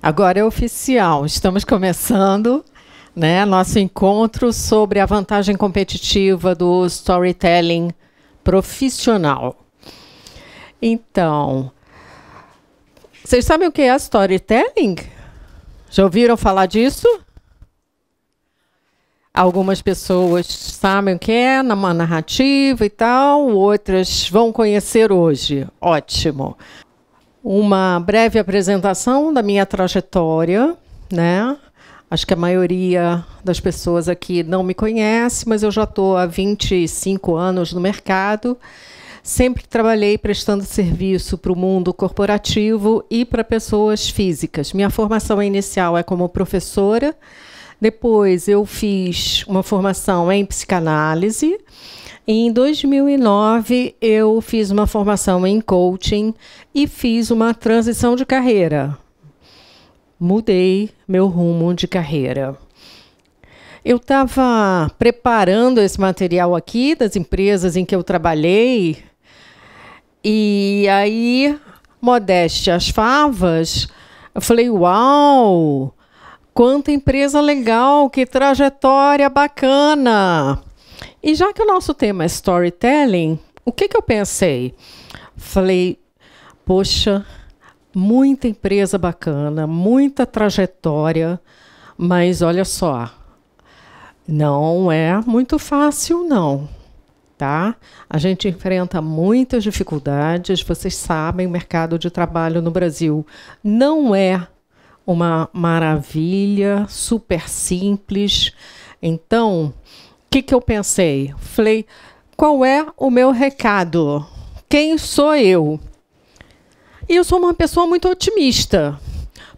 Agora é oficial, estamos começando, né, nosso encontro sobre a vantagem competitiva do storytelling profissional. Então, vocês sabem o que é storytelling? Já ouviram falar disso? Algumas pessoas sabem o que é, uma narrativa e tal, outras vão conhecer hoje. Ótimo. Uma breve apresentação da minha trajetória, né? Acho que a maioria das pessoas aqui não me conhece, mas eu já estou há 25 anos no mercado. Sempre trabalhei prestando serviço para o mundo corporativo e para pessoas físicas. Minha formação inicial é como professora. Depois eu fiz uma formação em psicanálise. Em 2009, eu fiz uma formação em coaching e fiz uma transição de carreira. Mudei meu rumo de carreira. Eu estava preparando esse material aqui das empresas em que eu trabalhei e aí, modéstia às favas, eu falei, uau, quanta empresa legal, que trajetória bacana! E já que o nosso tema é storytelling, o que eu pensei? Falei, poxa, muita empresa bacana, muita trajetória, mas olha só, não é muito fácil, não, tá? A gente enfrenta muitas dificuldades, vocês sabem, o mercado de trabalho no Brasil não é uma maravilha, super simples. Então, o que eu pensei? Falei, qual é o meu recado? Quem sou eu? E eu sou uma pessoa muito otimista,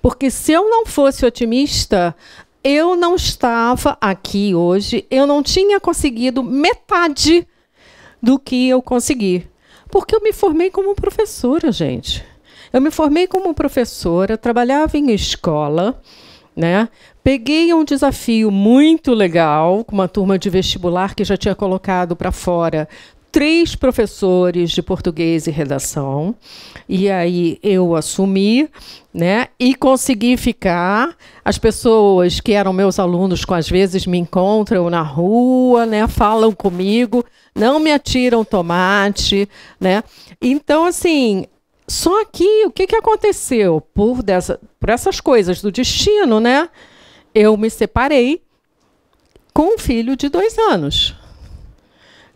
porque se eu não fosse otimista, eu não estava aqui hoje, eu não tinha conseguido metade do que eu consegui. Porque eu me formei como professora, gente. Eu me formei como professora, trabalhava em escola, né? Peguei um desafio muito legal, com uma turma de vestibular que já tinha colocado para fora 3 professores de português e redação. E aí eu assumi, né, e consegui ficar. As pessoas que eram meus alunos, às vezes me encontram na rua, né, falam comigo, não me atiram tomate, né? Então, assim, só que o que aconteceu? Por essas coisas do destino, né? Eu me separei com um filho de 2 anos.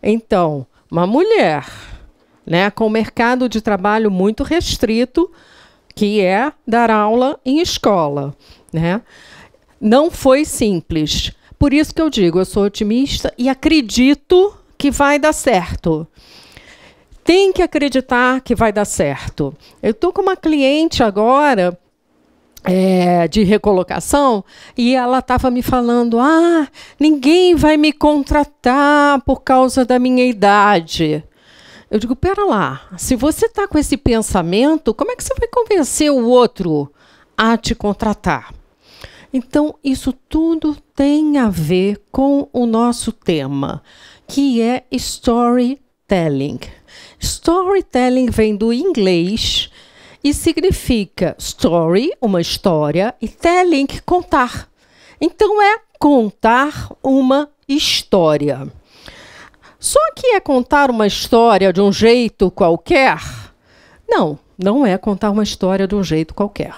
Então, uma mulher, né, com um mercado de trabalho muito restrito, que é dar aula em escola, né? Não foi simples. Por isso que eu digo, eu sou otimista e acredito que vai dar certo. Tem que acreditar que vai dar certo. Eu estou com uma cliente agora de recolocação e ela estava me falando, ninguém vai me contratar por causa da minha idade. Eu digo, pera lá, se você está com esse pensamento, como é que você vai convencer o outro a te contratar? Então, isso tudo tem a ver com o nosso tema, que é storytelling. Storytelling vem do inglês e significa story, uma história, e telling, contar. Então, é contar uma história. Só que é contar uma história de um jeito qualquer? Não, não é contar uma história de um jeito qualquer.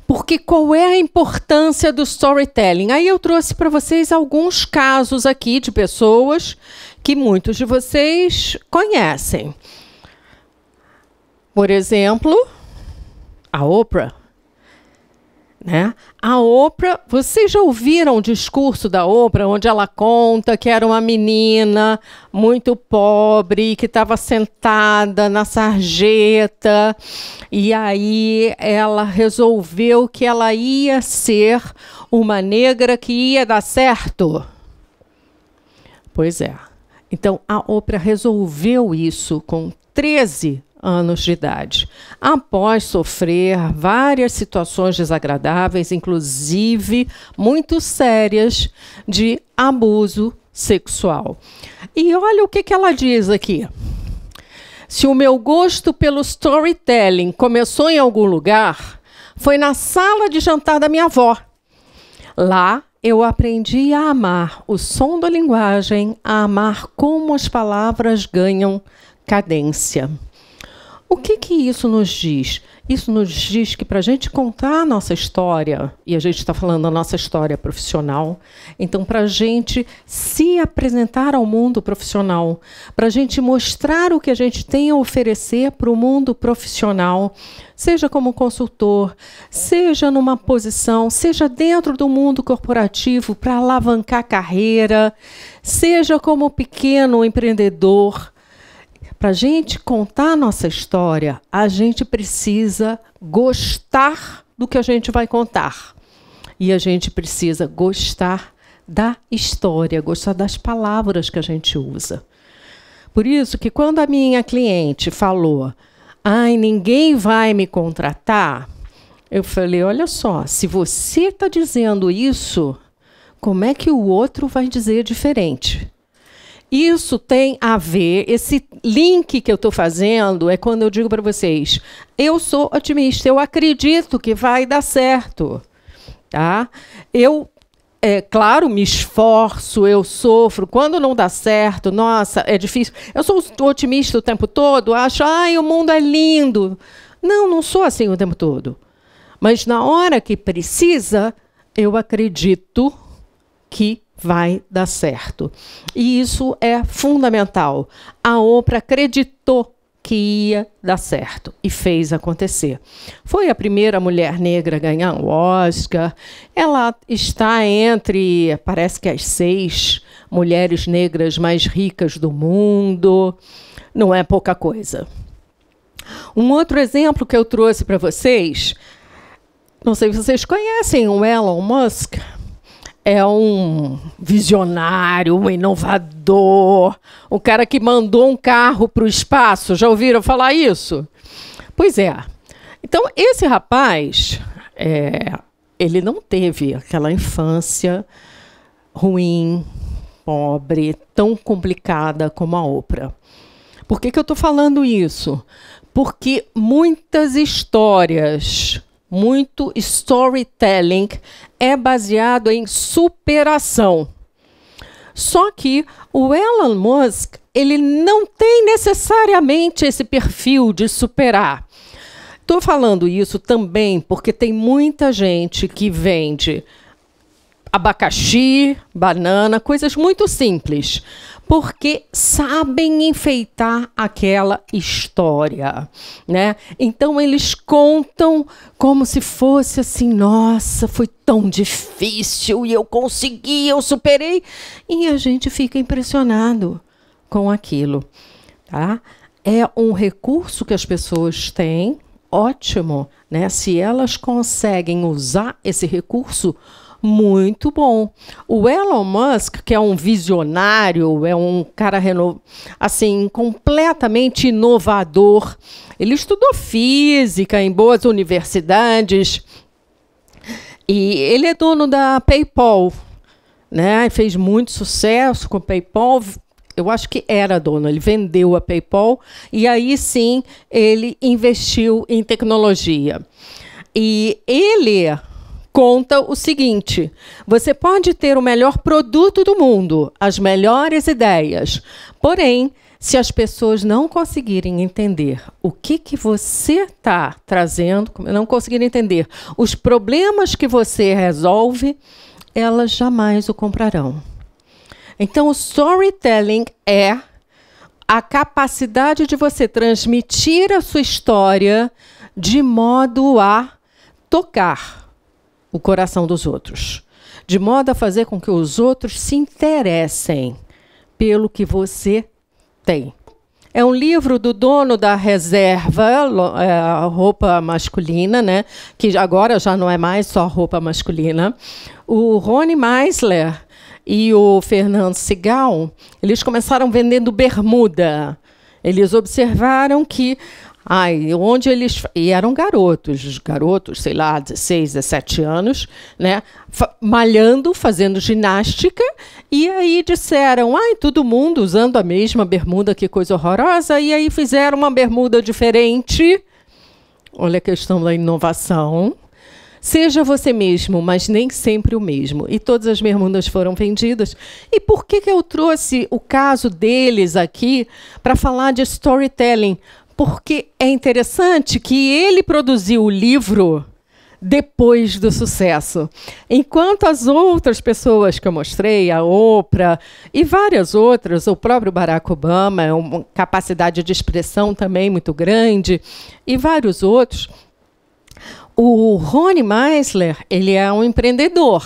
Porque qual é a importância do storytelling? Aí eu trouxe para vocês alguns casos aqui de pessoas que muitos de vocês conhecem. Por exemplo, a Oprah. Né? A Oprah, vocês já ouviram o discurso da Oprah, onde ela conta que era uma menina muito pobre, que estava sentada na sarjeta, e aí ela resolveu que ela ia ser uma negra que ia dar certo? Pois é. Então, a Oprah resolveu isso com 13 anos de idade, após sofrer várias situações desagradáveis, inclusive muito sérias, de abuso sexual. E olha o que ela diz aqui. Se o meu gosto pelo storytelling começou em algum lugar, foi na sala de jantar da minha avó. Lá, eu aprendi a amar o som da linguagem, a amar como as palavras ganham cadência. O que isso nos diz? Isso nos diz que para a gente contar a nossa história, e a gente está falando da nossa história profissional, então para a gente se apresentar ao mundo profissional, para a gente mostrar o que a gente tem a oferecer para o mundo profissional, seja como consultor, seja numa posição, seja dentro do mundo corporativo para alavancar carreira, seja como pequeno empreendedor. Para a gente contar a nossa história, a gente precisa gostar do que a gente vai contar. E a gente precisa gostar da história, gostar das palavras que a gente usa. Por isso que quando a minha cliente falou, ai, ninguém vai me contratar, eu falei, olha só, se você está dizendo isso, como é que o outro vai dizer diferente? Isso tem a ver, esse link que eu estou fazendo é quando eu digo para vocês, eu sou otimista, eu acredito que vai dar certo. Tá? Eu, claro, me esforço, eu sofro. Quando não dá certo, nossa, é difícil. Eu sou otimista o tempo todo, acho, ai, o mundo é lindo. Não, não sou assim o tempo todo. Mas na hora que precisa, eu acredito que vai dar certo. E isso é fundamental. A Oprah acreditou que ia dar certo e fez acontecer. Foi a primeira mulher negra a ganhar um Oscar. Ela está entre, parece que as 6 mulheres negras mais ricas do mundo. Não é pouca coisa. Um outro exemplo que eu trouxe para vocês, não sei se vocês conhecem o Elon Musk. É um visionário, um inovador, um cara que mandou um carro para o espaço. Já ouviram falar isso? Pois é. Então, esse rapaz, ele não teve aquela infância ruim, pobre, tão complicada como a Oprah. Por que eu estou falando isso? Porque muitas histórias, muito storytelling é baseado em superação. Só que o Elon Musk, ele não tem necessariamente esse perfil de superar. Estou falando isso também porque tem muita gente que vende abacaxi, banana, coisas muito simples, porque sabem enfeitar aquela história, né? Então eles contam como se fosse assim, nossa, foi tão difícil e eu consegui, eu superei, e a gente fica impressionado com aquilo, tá? É um recurso que as pessoas têm, ótimo, né? Se elas conseguem usar esse recurso, muito bom. O Elon Musk, que é um visionário, é um cara assim, completamente inovador. Ele estudou física em boas universidades e ele é dono da PayPal, né? Fez muito sucesso com a PayPal. Eu acho que era dono, ele vendeu a PayPal e aí sim ele investiu em tecnologia. E ele conta o seguinte, você pode ter o melhor produto do mundo, as melhores ideias, porém, se as pessoas não conseguirem entender o que você está trazendo, não conseguirem entender os problemas que você resolve, elas jamais o comprarão. Então, o storytelling é a capacidade de você transmitir a sua história de modo a tocar o coração dos outros, de modo a fazer com que os outros se interessem pelo que você tem. É um livro do dono da Reserva, roupa masculina, né? Que agora já não é mais só roupa masculina. O Rony Meisler e o Fernando Sigal, eles começaram vendendo bermuda. Eles observaram que Ai, onde eles... E eram garotos, sei lá, 16, 17 anos, né? Malhando, fazendo ginástica, e aí disseram, ai, todo mundo usando a mesma bermuda, que coisa horrorosa, e aí fizeram uma bermuda diferente. Olha a questão da inovação. Seja você mesmo, mas nem sempre o mesmo. E todas as bermudas foram vendidas. E por que eu trouxe o caso deles aqui para falar de storytelling? Porque é interessante que ele produziu o livro depois do sucesso. Enquanto as outras pessoas que eu mostrei, a Oprah e várias outras, o próprio Barack Obama, é uma capacidade de expressão também muito grande, e vários outros, o Ronnie Meisler, ele é um empreendedor,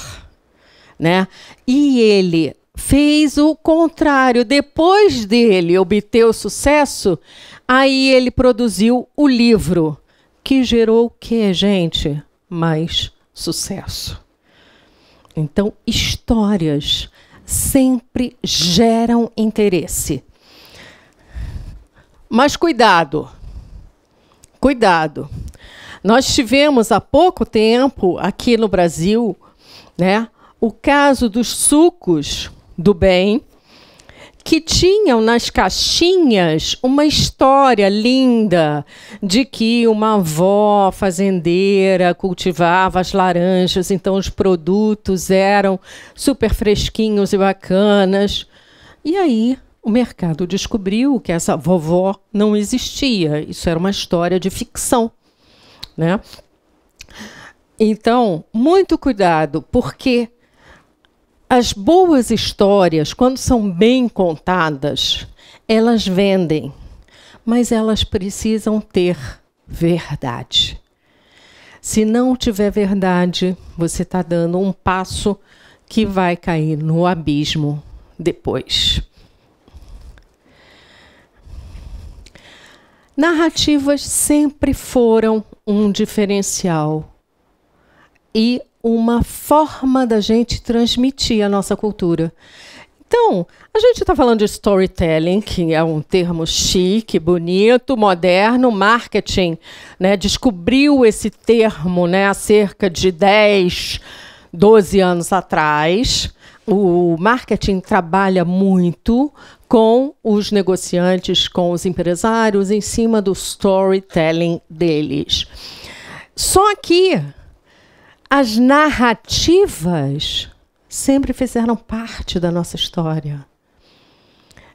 né? E ele fez o contrário. Depois dele obter o sucesso, aí ele produziu o livro, que gerou o quê, gente? Mais sucesso. Então, histórias sempre geram interesse. Mas cuidado, cuidado. Nós tivemos há pouco tempo, aqui no Brasil, né, o caso dos sucos do bem, que tinham nas caixinhas uma história linda de que uma avó fazendeira cultivava as laranjas, então os produtos eram super fresquinhos e bacanas. E aí o mercado descobriu que essa vovó não existia. Isso era uma história de ficção, né? Então, muito cuidado, porque as boas histórias, quando são bem contadas, elas vendem, mas elas precisam ter verdade. Se não tiver verdade, você está dando um passo que vai cair no abismo depois. Narrativas sempre foram um diferencial e uma forma da gente transmitir a nossa cultura. Então, a gente está falando de storytelling, que é um termo chique, bonito, moderno. Marketing, né, descobriu esse termo, né, há cerca de 10, 12 anos atrás. O marketing trabalha muito com os negociantes, com os empresários, em cima do storytelling deles. Só que as narrativas sempre fizeram parte da nossa história.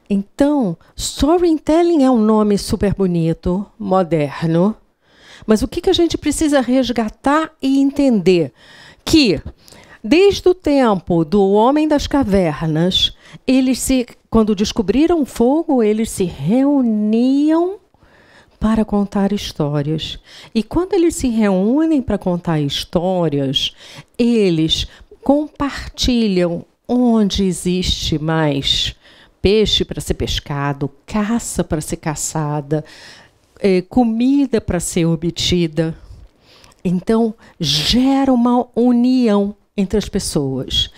Então, storytelling é um nome super bonito, moderno, mas o que a gente precisa resgatar e entender? Que, desde o tempo do homem das cavernas, quando descobriram fogo, eles se reuniam para contar histórias. E quando eles se reúnem para contar histórias, eles compartilham onde existe mais peixe para ser pescado, caça para ser caçada, comida para ser obtida. Então, gera uma união entre as pessoas.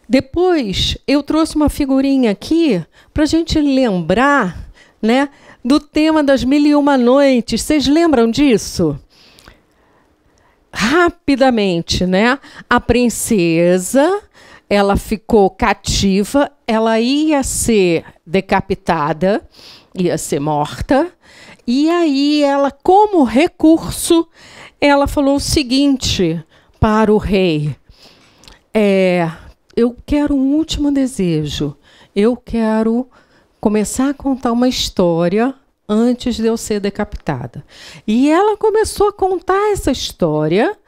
Depois, eu trouxe uma figurinha aqui para a gente lembrar, né, do tema das 1001 Noites. Vocês lembram disso? Rapidamente, né? A princesa, ela ficou cativa, ela ia ser decapitada, ia ser morta, e aí ela, como recurso, ela falou o seguinte para o rei: eu quero um último desejo, eu quero começar a contar uma história antes de eu ser decapitada. E ela começou a contar essa história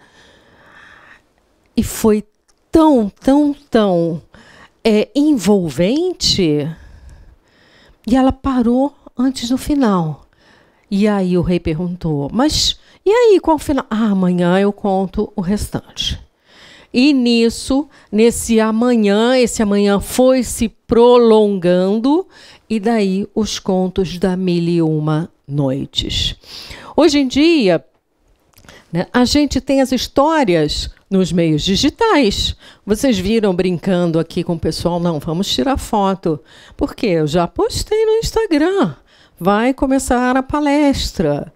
e foi tão envolvente, e ela parou antes do final. E aí o rei perguntou: mas e aí, qual o final? Amanhã eu conto o restante. E esse amanhã foi se prolongando, e daí os contos da 1001 Noites. Hoje em dia, né, a gente tem as histórias nos meios digitais. Vocês viram brincando aqui com o pessoal? Não, vamos tirar foto. Por quê? Eu já postei no Instagram. vai começar a palestra.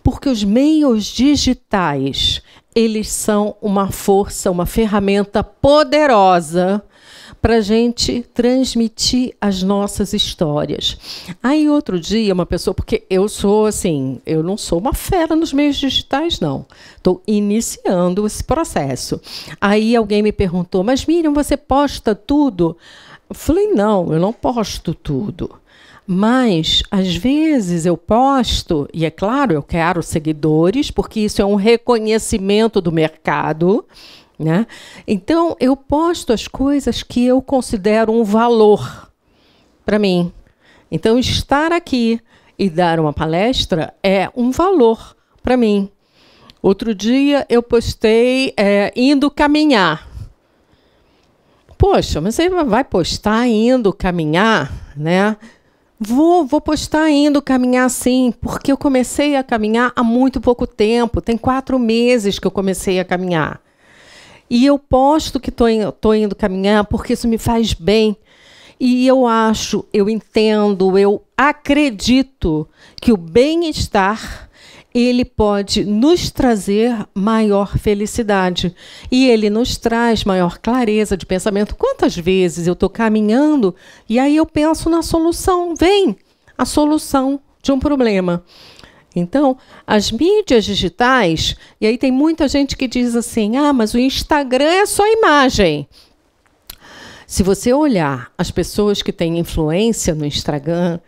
Porque os meios digitais, eles são uma força, uma ferramenta poderosa para a gente transmitir as nossas histórias. Aí, outro dia, uma pessoa... Porque eu sou assim, eu não sou uma fera nos meios digitais, não. Estou iniciando esse processo. Aí alguém me perguntou, mas Miriam, você posta tudo? Eu falei, não, eu não posto tudo. Mas, às vezes, eu posto, e é claro, eu quero seguidores, porque isso é um reconhecimento do mercado, né? Então, eu posto as coisas que eu considero um valor para mim. Então, estar aqui e dar uma palestra é um valor para mim. Outro dia, eu postei indo caminhar. Poxa, mas você vai postar indo caminhar, né? Vou postar indo caminhar sim, porque eu comecei a caminhar há muito pouco tempo. Tem 4 meses que eu comecei a caminhar. E eu posto que estou indo caminhar porque isso me faz bem. E eu acho, eu entendo, eu acredito que o bem-estar ele pode nos trazer maior felicidade. E ele nos traz maior clareza de pensamento. Quantas vezes eu estou caminhando e aí eu penso na solução. Vem a solução de um problema. Então, as mídias digitais, e aí tem muita gente que diz assim, mas o Instagram é só imagem. Se você olhar as pessoas que têm influência no Instagram,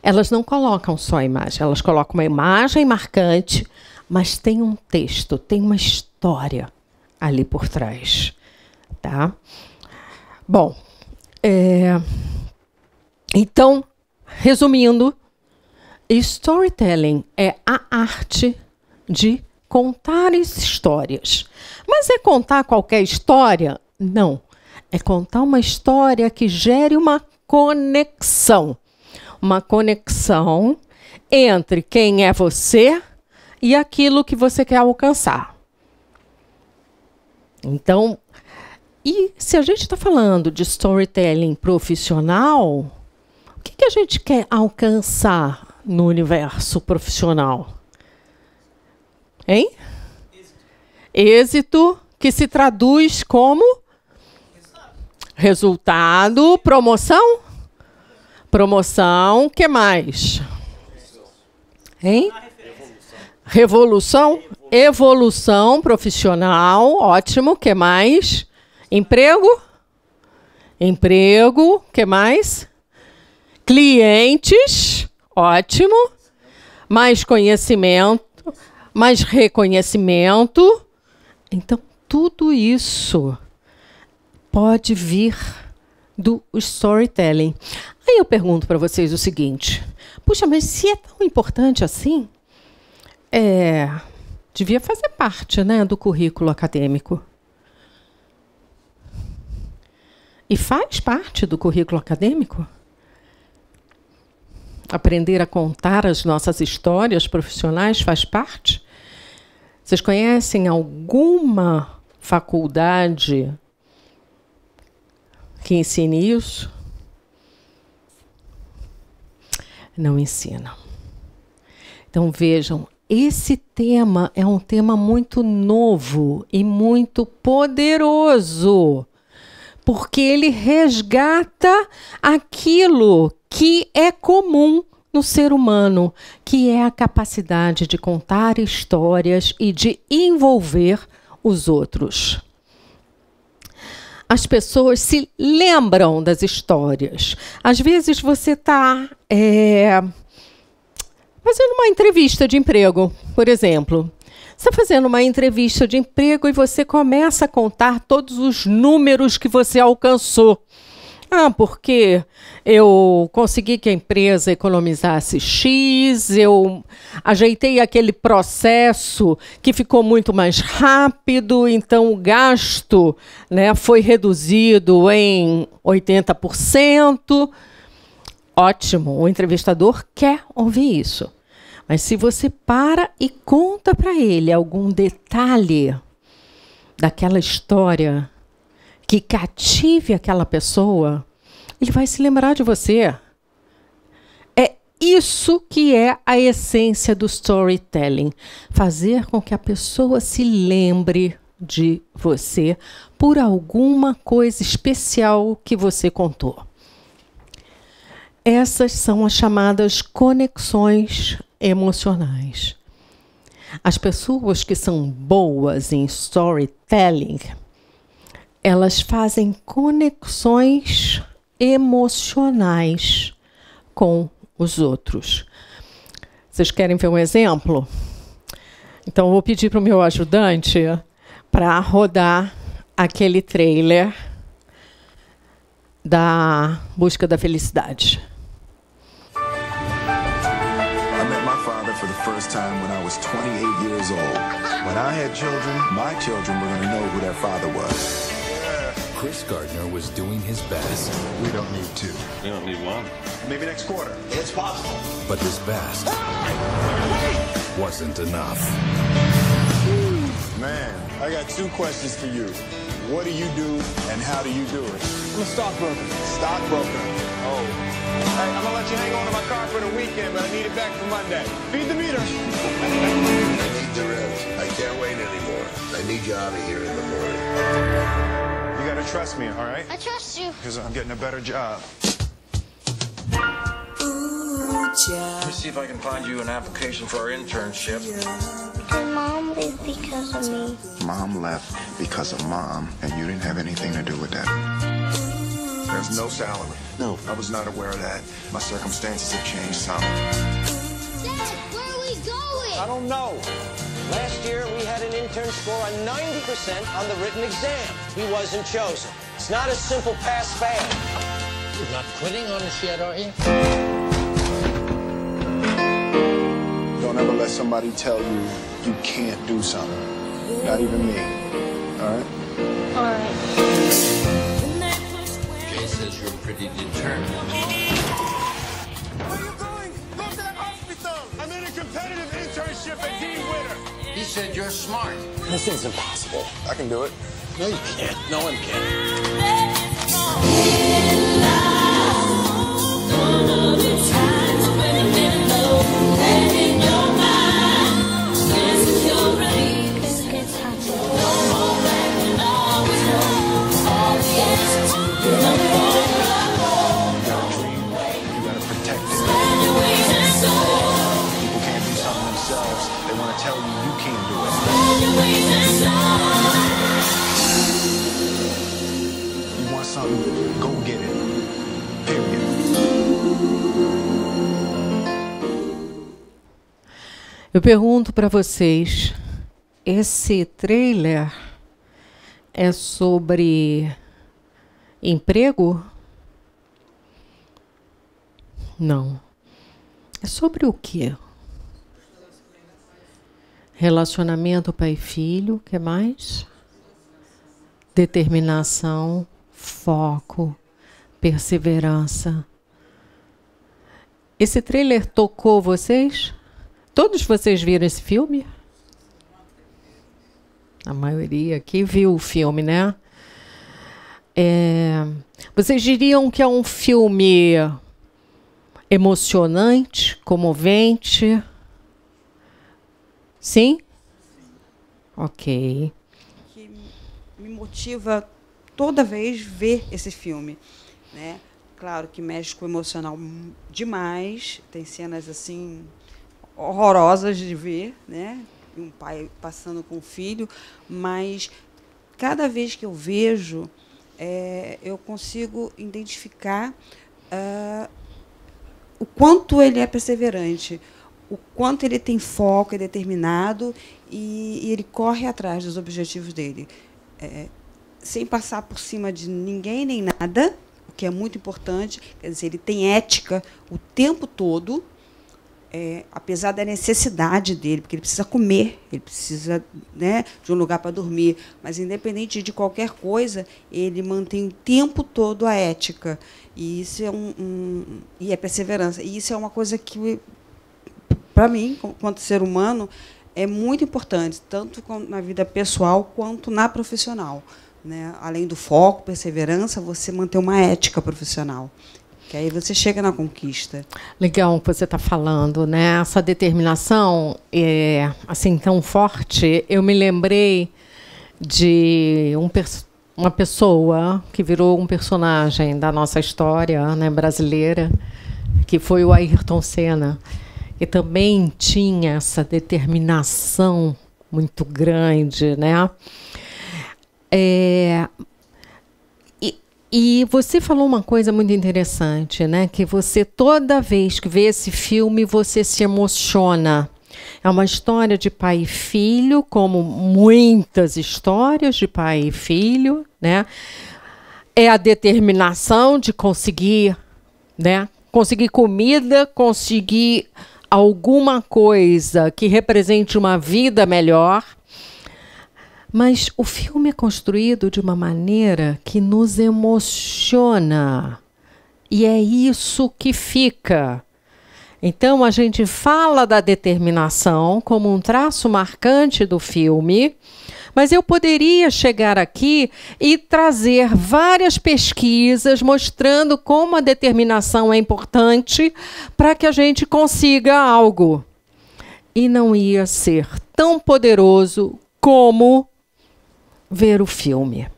elas não colocam só a imagem, elas colocam uma imagem marcante, mas tem um texto, tem uma história ali por trás. Tá? Bom, então, resumindo, storytelling é a arte de contar histórias. Mas é contar qualquer história? Não. É contar uma história que gere uma conexão. Uma conexão entre quem é você e aquilo que você quer alcançar. Então, e se a gente está falando de storytelling profissional, o que a gente quer alcançar no universo profissional? Hein? Êxito, que se traduz como resultado, promoção? Promoção, que mais? Hein? Revolução? Evolução profissional, ótimo, que mais? Emprego? Emprego, que mais? Clientes, ótimo. Mais conhecimento, mais reconhecimento. Então, tudo isso pode vir do storytelling. Aí eu pergunto para vocês o seguinte, puxa, mas se é tão importante assim, devia fazer parte, né, do currículo acadêmico. E faz parte do currículo acadêmico? Aprender a contar as nossas histórias profissionais faz parte? Vocês conhecem alguma faculdade que ensine isso? Não ensina. Então, vejam, esse tema é um tema muito novo e muito poderoso, porque ele resgata aquilo que é comum no ser humano, que é a capacidade de contar histórias e de envolver os outros. As pessoas se lembram das histórias. Às vezes você está fazendo uma entrevista de emprego, por exemplo. Você está fazendo uma entrevista de emprego e você começa a contar todos os números que você alcançou. Porque eu consegui que a empresa economizasse X, eu ajeitei aquele processo que ficou muito mais rápido, então o gasto, né, foi reduzido em 80%. Ótimo, o entrevistador quer ouvir isso. Mas se você para e conta para ele algum detalhe daquela história que cative aquela pessoa, ele vai se lembrar de você. É isso que é a essência do storytelling. Fazer com que a pessoa se lembre de você por alguma coisa especial que você contou. Essas são as chamadas conexões emocionais. As pessoas que são boas em storytelling, elas fazem conexões emocionais com os outros. Vocês querem ver um exemplo? Então, eu vou pedir para o meu ajudante para rodar aquele trailer da Busca da Felicidade. I met my father for the first time when I was 28 years old. When I had children, my children were going to know who their father was. Chris Gardner was doing his best. We don't need two. You don't need one. Maybe next quarter. It's possible. But his best wasn't enough. Man, I got two questions for you. What do you do and how do you do it? I'm a stockbroker. Stockbroker. Oh. Hey, I'm gonna let you hang on to my car for the weekend, but I need it back for Monday. Feed the meter. I need the rent. I can't wait anymore. I need you out of here in the morning. You gotta trust me, all right? I trust you. Because I'm getting a better job. Let me see if I can find you an application for our internship. Did Mom leave because of me? Mom left because of Mom, and you didn't have anything to do with that. There's no salary. No. I was not aware of that. My circumstances have changed some. Dad, where are we going? I don't know. Last year, we had an intern score on 90% on the written exam. He wasn't chosen. It's not a simple pass-fail. You're not quitting on us yet, are you? Don't ever let somebody tell you you can't do something. Not even me. All right? All right. Jay says you're pretty determined. Where are you going? Go to the hospital. I'm in a competitive internship at Dean Witter. He said you're smart. This is impossible. I can do it. No, you can't. No one can. Biscuits happy. You gotta protect it. People can't do something themselves. They want to tell you you can't do it. You want something, go get it. Period. Eu pergunto para vocês, esse trailer é sobre emprego? Não. É sobre o quê? Relacionamento pai e filho, o que mais? Determinação, foco, perseverança. Esse trailer tocou vocês? Todos vocês viram esse filme? A maioria aqui viu o filme, né? Vocês diriam que é um filme emocionante, comovente? Sim? Ok. Que me motiva toda vez ver esse filme, né? Claro que mexe com o emocional demais, tem cenas assim horrorosas de ver, né? Um pai passando com o filho, mas cada vez que eu vejo, eu consigo identificar o quanto ele é perseverante, o quanto ele tem foco, é determinado e ele corre atrás dos objetivos dele, sem passar por cima de ninguém nem nada, o que é muito importante. Quer dizer, ele tem ética o tempo todo, apesar da necessidade dele, porque ele precisa comer, ele precisa, né, de um lugar para dormir, mas, independente de qualquer coisa, ele mantém o tempo todo a ética. E isso é e a perseverança. E isso é uma coisa que, para mim, quanto ser humano, é muito importante, tanto na vida pessoal quanto na profissional, né? Além do foco, perseverança, você manter uma ética profissional. Que aí você chega na conquista. Legal o que você está falando, né? Essa determinação é assim tão forte. Eu me lembrei de uma pessoa que virou um personagem da nossa história, né, brasileira, que foi o Ayrton Senna, que também tinha essa determinação muito grande, né? E você falou uma coisa muito interessante, né? Que você, toda vez que vê esse filme, você se emociona. É uma história de pai e filho, como muitas histórias de pai e filho, né? É a determinação de conseguir, né? Conseguir comida, conseguir alguma coisa que represente uma vida melhor. Mas o filme é construído de uma maneira que nos emociona. E é isso que fica. Então, a gente fala da determinação como um traço marcante do filme, mas eu poderia chegar aqui e trazer várias pesquisas mostrando como a determinação é importante para que a gente consiga algo. E não ia ser tão poderoso como ver o filme.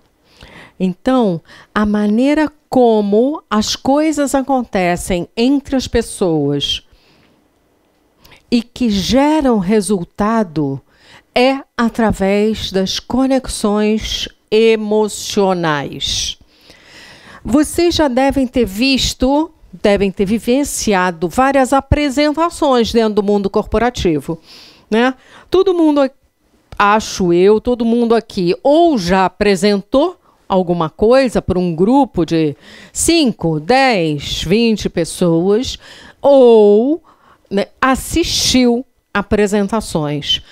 Então, a maneira como as coisas acontecem entre as pessoas e que geram resultado é através das conexões emocionais. Vocês já devem ter visto, devem ter vivenciado várias apresentações dentro do mundo corporativo, né? Todo mundo, acho eu, todo mundo aqui ou já apresentou alguma coisa para um grupo de 5, 10, 20 pessoas, ou, né, assistiu apresentações.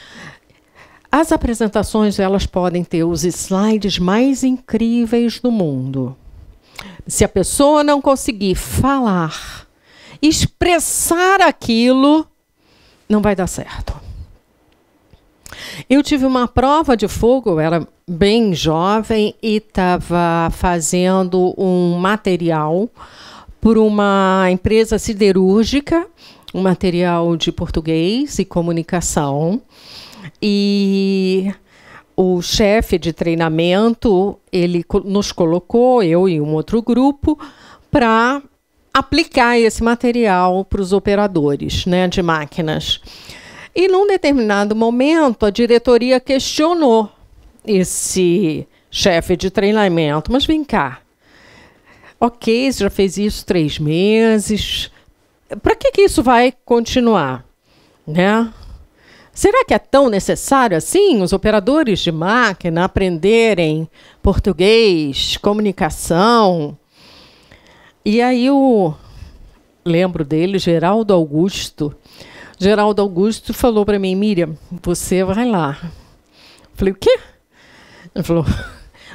As apresentações, elas podem ter os slides mais incríveis do mundo. Se a pessoa não conseguir falar, expressar aquilo, não vai dar certo. Eu tive uma prova de fogo, eu era bem jovem e estava fazendo um material por uma empresa siderúrgica, um material de português e comunicação. E o chefe de treinamento, ele nos colocou, eu e um outro grupo, para aplicar esse material para os operadores, né, de máquinas. E, num determinado momento, a diretoria questionou esse chefe de treinamento. Mas vem cá, ok, você já fez isso 3 meses, para que isso vai continuar, né? Será que é tão necessário assim os operadores de máquina aprenderem português, comunicação? E aí eu lembro dele, Geraldo Augusto. Geraldo Augusto falou para mim: Miriam, você vai lá. Eu falei: o quê? Ele falou: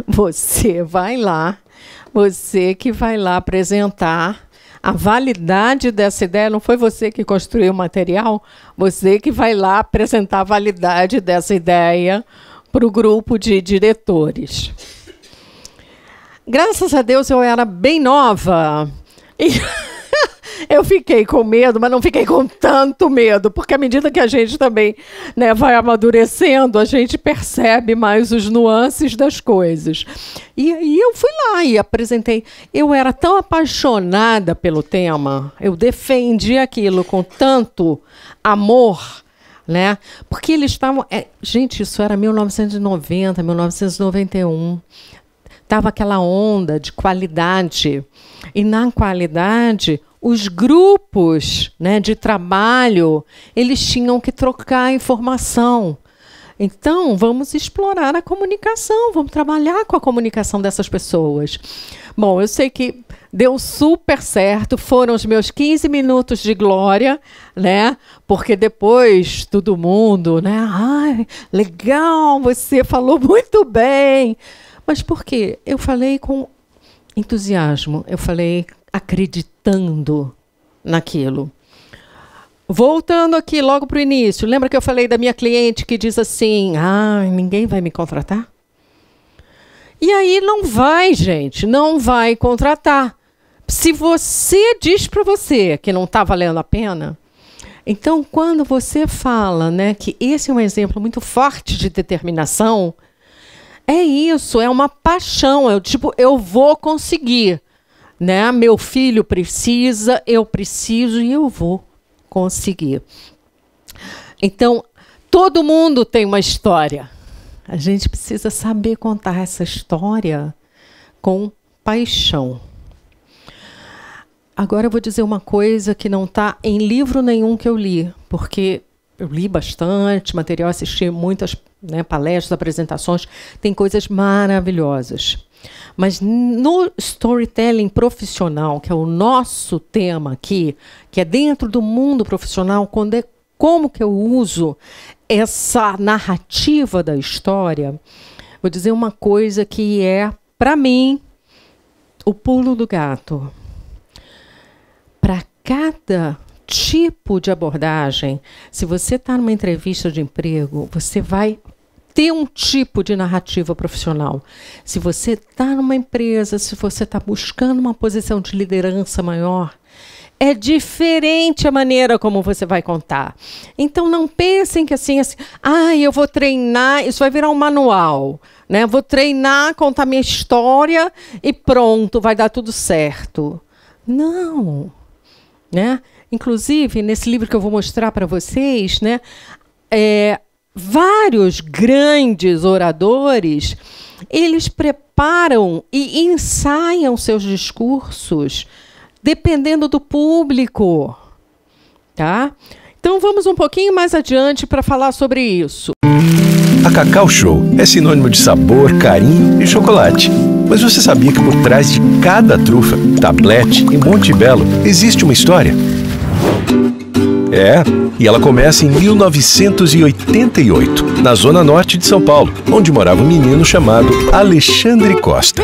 você vai lá, você que vai lá apresentar a validade dessa ideia. Não foi você que construiu o material? Você que vai lá apresentar a validade dessa ideia para o grupo de diretores. Graças a Deus eu era bem nova. E eu fiquei com medo, mas não fiquei com tanto medo, porque à medida que a gente também, né, vai amadurecendo, a gente percebe mais os nuances das coisas. E aí eu fui lá e apresentei. Eu era tão apaixonada pelo tema, eu defendi aquilo com tanto amor, né? Porque eles estavam... gente, isso era 1990, 1991. Estava aquela onda de qualidade. E na qualidade, os grupos, né, de trabalho, eles tinham que trocar informação. Então, vamos explorar a comunicação, vamos trabalhar com a comunicação dessas pessoas. Bom, eu sei que deu super certo, foram os meus 15 minutos de glória, né? Porque depois todo mundo, né? Ai, legal, você falou muito bem. Mas por quê? Eu falei com entusiasmo, eu falei acreditando naquilo. Voltando aqui logo para o início, lembra que eu falei da minha cliente que diz assim: ninguém vai me contratar? E aí não vai, gente, não vai contratar. se você diz para você que não está valendo a pena, então quando você fala, né, que esse é um exemplo muito forte de determinação, é isso, é uma paixão, é o tipo, eu vou conseguir, né? Meu filho precisa, eu preciso e eu vou conseguir. Então, todo mundo tem uma história. A gente precisa saber contar essa história com paixão. Agora eu vou dizer uma coisa que não está em livro nenhum que eu li, porque eu li bastante material, assisti muitas, né, palestras, apresentações, tem coisas maravilhosas. Mas no storytelling profissional, que é o nosso tema aqui, que é dentro do mundo profissional, como que eu uso essa narrativa da história, vou dizer uma coisa que é, para mim, o pulo do gato. Para cada tipo de abordagem, se você está numa entrevista de emprego, você vai ter um tipo de narrativa profissional. Se você está numa empresa, se você está buscando uma posição de liderança maior, é diferente a maneira como você vai contar. Então, não pensem que assim, eu vou treinar, isso vai virar um manual, né? Vou treinar, contar minha história e pronto, vai dar tudo certo. Não. Né? Inclusive, nesse livro que eu vou mostrar para vocês, né, vários grandes oradores, eles preparam e ensaiam seus discursos dependendo do público. Tá? Então, vamos um pouquinho mais adiante para falar sobre isso. A Cacau Show é sinônimo de sabor, carinho e chocolate. Mas você sabia que por trás de cada trufa, tablete e Monte Belo existe uma história? E ela começa em 1988, na zona norte de São Paulo, onde morava um menino chamado Alexandre Costa.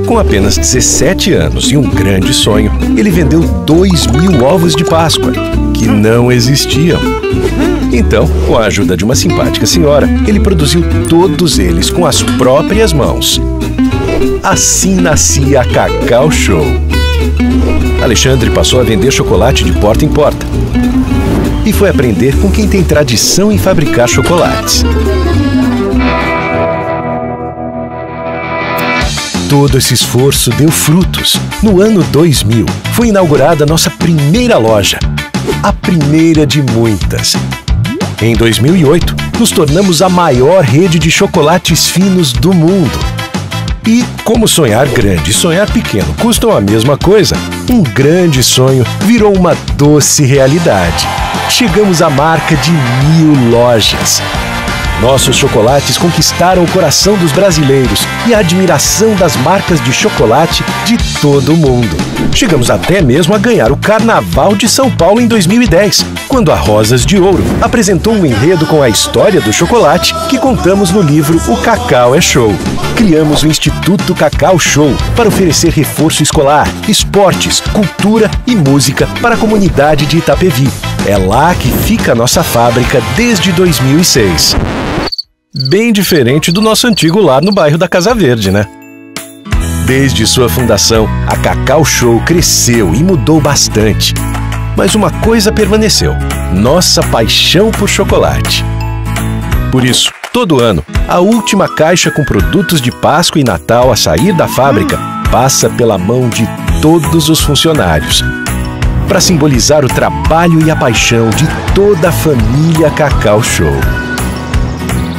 Com apenas 17 anos e um grande sonho, ele vendeu 2.000 ovos de Páscoa, que não existiam. Então, com a ajuda de uma simpática senhora, ele produziu todos eles com as próprias mãos. Assim nascia a Cacau Show. Alexandre passou a vender chocolate de porta em porta. E foi aprender com quem tem tradição em fabricar chocolates. Todo esse esforço deu frutos. No ano 2000, foi inaugurada a nossa primeira loja. A primeira de muitas. Em 2008, nos tornamos a maior rede de chocolates finos do mundo. E, como sonhar grande e sonhar pequeno custam a mesma coisa, um grande sonho virou uma doce realidade. Chegamos à marca de 1.000 lojas. Nossos chocolates conquistaram o coração dos brasileiros e a admiração das marcas de chocolate de todo o mundo. Chegamos até mesmo a ganhar o Carnaval de São Paulo em 2010, quando a Rosas de Ouro apresentou um enredo com a história do chocolate que contamos no livro O Cacau é Show. Criamos o Instituto Cacau Show para oferecer reforço escolar, esportes, cultura e música para a comunidade de Itapevi. É lá que fica a nossa fábrica desde 2006. Bem diferente do nosso antigo lar no bairro da Casa Verde, né? Desde sua fundação, a Cacau Show cresceu e mudou bastante. Mas uma coisa permaneceu: nossa paixão por chocolate. Por isso, todo ano, a última caixa com produtos de Páscoa e Natal a sair da fábrica passa pela mão de todos os funcionários, para simbolizar o trabalho e a paixão de toda a família Cacau Show.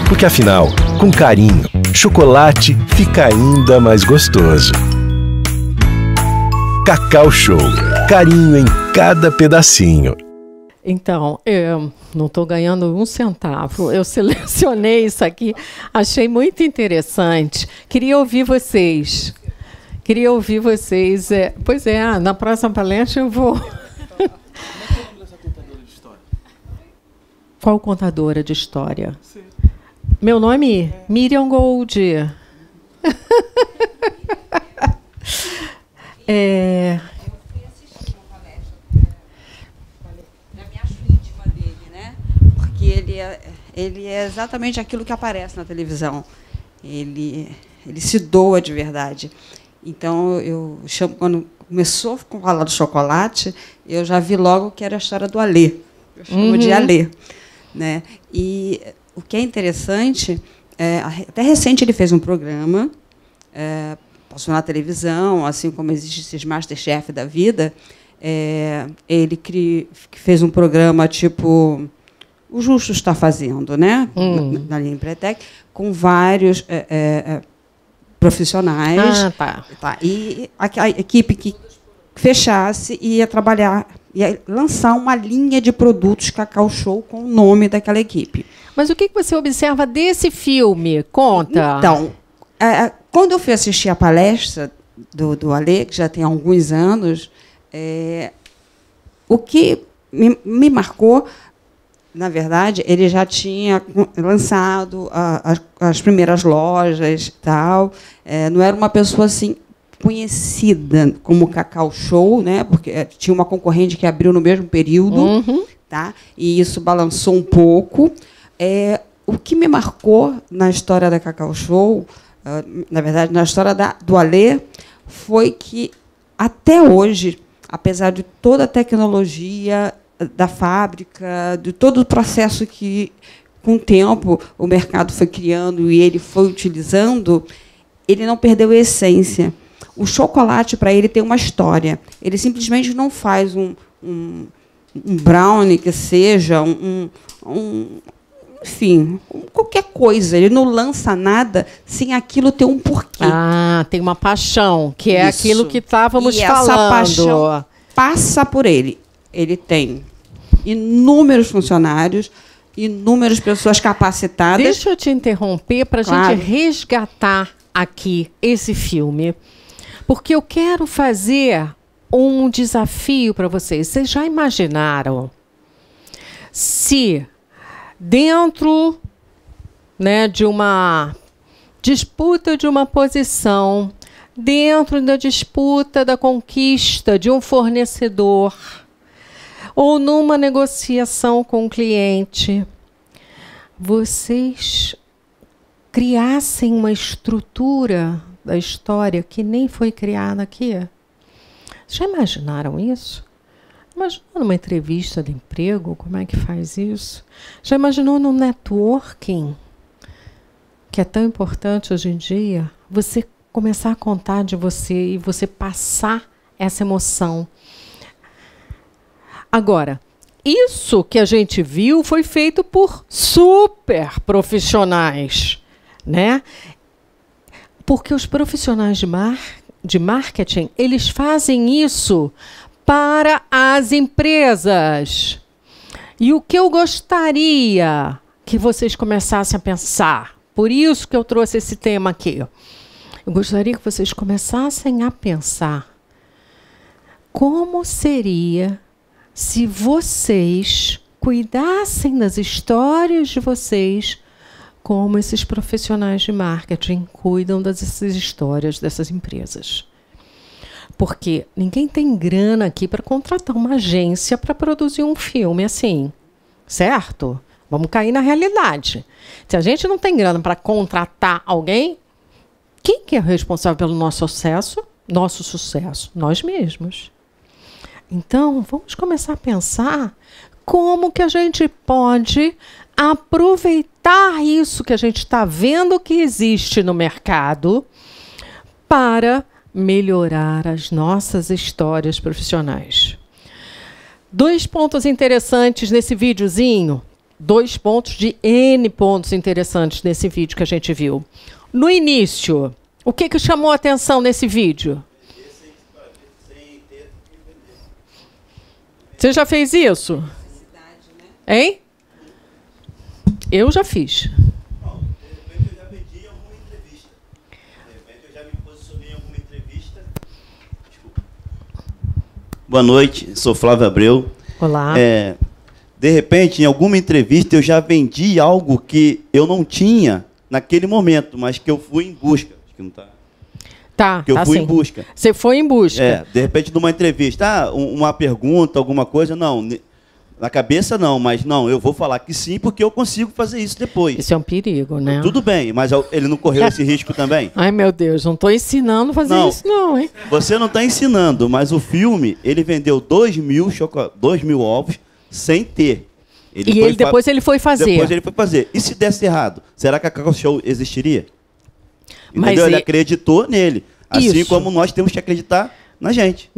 Porque afinal, com carinho, chocolate fica ainda mais gostoso. Cacau Show, carinho em cada pedacinho. Então, eu não estou ganhando um centavo. Eu selecionei isso aqui, achei muito interessante. Queria ouvir vocês. Pois é, na próxima palestra eu vou... Qual contadora de história? Sim. Meu nome? Miriam Gold. Eu fui assistir uma palestra. Já me acho íntima dele, né? Porque ele é exatamente aquilo que aparece na televisão. Ele se doa de verdade. Então, eu chamo, quando começou a falar do chocolate, eu já vi logo que era a história do Alê. Eu chamo de Alê. Né? E o que é interessante, até recente ele fez um programa, passou na televisão, assim como existe esses Masterchef da vida, ele fez um programa tipo o Justo está fazendo, né? Na linha Empretec, com vários profissionais. Tá. E a equipe que fechasse ia trabalhar, ia lançar uma linha de produtos Cacau Show com o nome daquela equipe. Mas o que você observa desse filme? Conta. Então, quando eu fui assistir a palestra do Alê, que já tem alguns anos, o que me marcou, na verdade, ele já tinha lançado as primeiras lojas, tal. Não era uma pessoa assim conhecida como Cacau Show, né? Porque tinha uma concorrente que abriu no mesmo período, tá? E isso balançou um pouco. O que me marcou na história da Cacau Show, na verdade, na história do Alê, foi que, até hoje, apesar de toda a tecnologia da fábrica, de todo o processo que, com o tempo, o mercado foi criando e ele foi utilizando, ele não perdeu a essência. O chocolate, para ele, tem uma história. Ele simplesmente não faz um brownie que seja, enfim, qualquer coisa. Ele não lança nada sem aquilo ter um porquê. Tem uma paixão, que é aquilo que estávamos falando. Essa paixão passa por ele. Ele tem inúmeros funcionários, inúmeras pessoas capacitadas. Deixa eu te interromper para a gente resgatar aqui esse filme, porque eu quero fazer um desafio para vocês. Vocês já imaginaram se dentro, né, de uma disputa de uma posição, dentro da disputa da conquista de um fornecedor, ou numa negociação com o cliente, vocês criassem uma estrutura da história que nem foi criada aqui? Já imaginaram isso? Imaginou numa entrevista de emprego, como é que faz isso? Já imaginou no networking, que é tão importante hoje em dia, você começar a contar de você e você passar essa emoção? Agora, isso que a gente viu foi feito por super profissionais, né? Porque os profissionais de marketing, eles fazem isso para as empresas. E o que eu gostaria que vocês começassem a pensar, por isso que eu trouxe esse tema aqui, eu gostaria que vocês começassem a pensar como seria se vocês cuidassem das histórias de vocês como esses profissionais de marketing cuidam dessas histórias dessas empresas. Porque ninguém tem grana aqui para contratar uma agência para produzir um filme assim, certo? Vamos cair na realidade. Se a gente não tem grana para contratar alguém, quem que é responsável pelo nosso sucesso? Nosso sucesso? Nós mesmos. Então, vamos começar a pensar como que a gente pode aproveitar isso que a gente está vendo que existe no mercado para melhorar as nossas histórias profissionais. 2 pontos interessantes nesse videozinho, 2 pontos de N pontos interessantes nesse vídeo que a gente viu. No início, o que chamou a atenção nesse vídeo? Você já fez isso? Hein? Eu já fiz. Não, de repente eu já pedi alguma entrevista. De repente eu já me posicionei em alguma entrevista. Desculpa. Boa noite, sou Flávio Abreu. Olá. De repente, em alguma entrevista, eu já vendi algo que eu não tinha naquele momento, mas que eu fui em busca. Acho que não está. Tá, que eu fui em busca. Você foi em busca. De repente, numa entrevista, uma pergunta, alguma coisa, não. Na cabeça não, mas não, eu vou falar que sim, porque eu consigo fazer isso depois. Isso é um perigo, né? Tudo bem, mas ele não correu esse risco também? Ai, meu Deus, não estou ensinando a fazer isso não, hein? Você não está ensinando, mas o filme, ele vendeu 2.000 ovos sem ter. Depois ele foi fazer. Depois ele foi fazer. E se desse errado, será que a Cacau Show existiria? Mas ele acreditou nele. Assim como nós temos que acreditar na gente.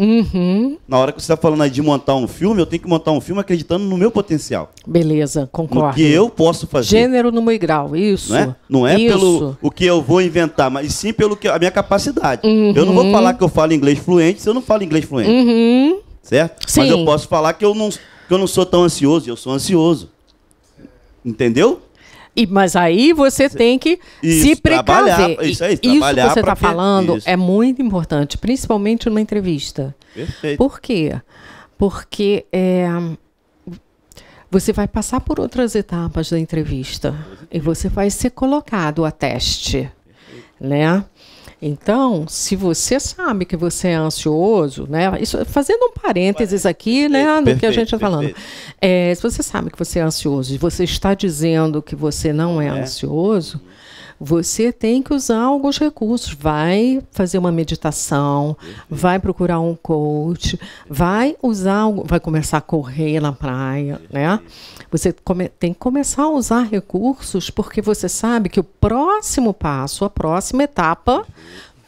Na hora que você está falando aí de montar um filme, eu tenho que montar um filme acreditando no meu potencial. Beleza, concordo. No que eu posso fazer. Gênero, número e grau, isso. Não é pelo o que eu vou inventar, mas sim pelo que a minha capacidade. Eu não vou falar que eu falo inglês fluente se eu não falo inglês fluente. Certo? Sim. Mas eu posso falar que eu não sou tão ansioso, eu sou ansioso. Entendeu? Mas aí você tem que se precaver. Isso que você está falando é muito importante, principalmente numa entrevista. Perfeito. Por quê? Porque você vai passar por outras etapas da entrevista e você vai ser colocado a teste, né? Então, se você sabe que você é ansioso, né? Isso, fazendo um parênteses aqui, né, do que a gente está falando. Se você sabe que você é ansioso e você está dizendo que você não é ansioso, você tem que usar alguns recursos. Vai fazer uma meditação, vai procurar um coach, vai começar a correr na praia, né? Você tem que começar a usar recursos porque você sabe que o próximo passo, a próxima etapa,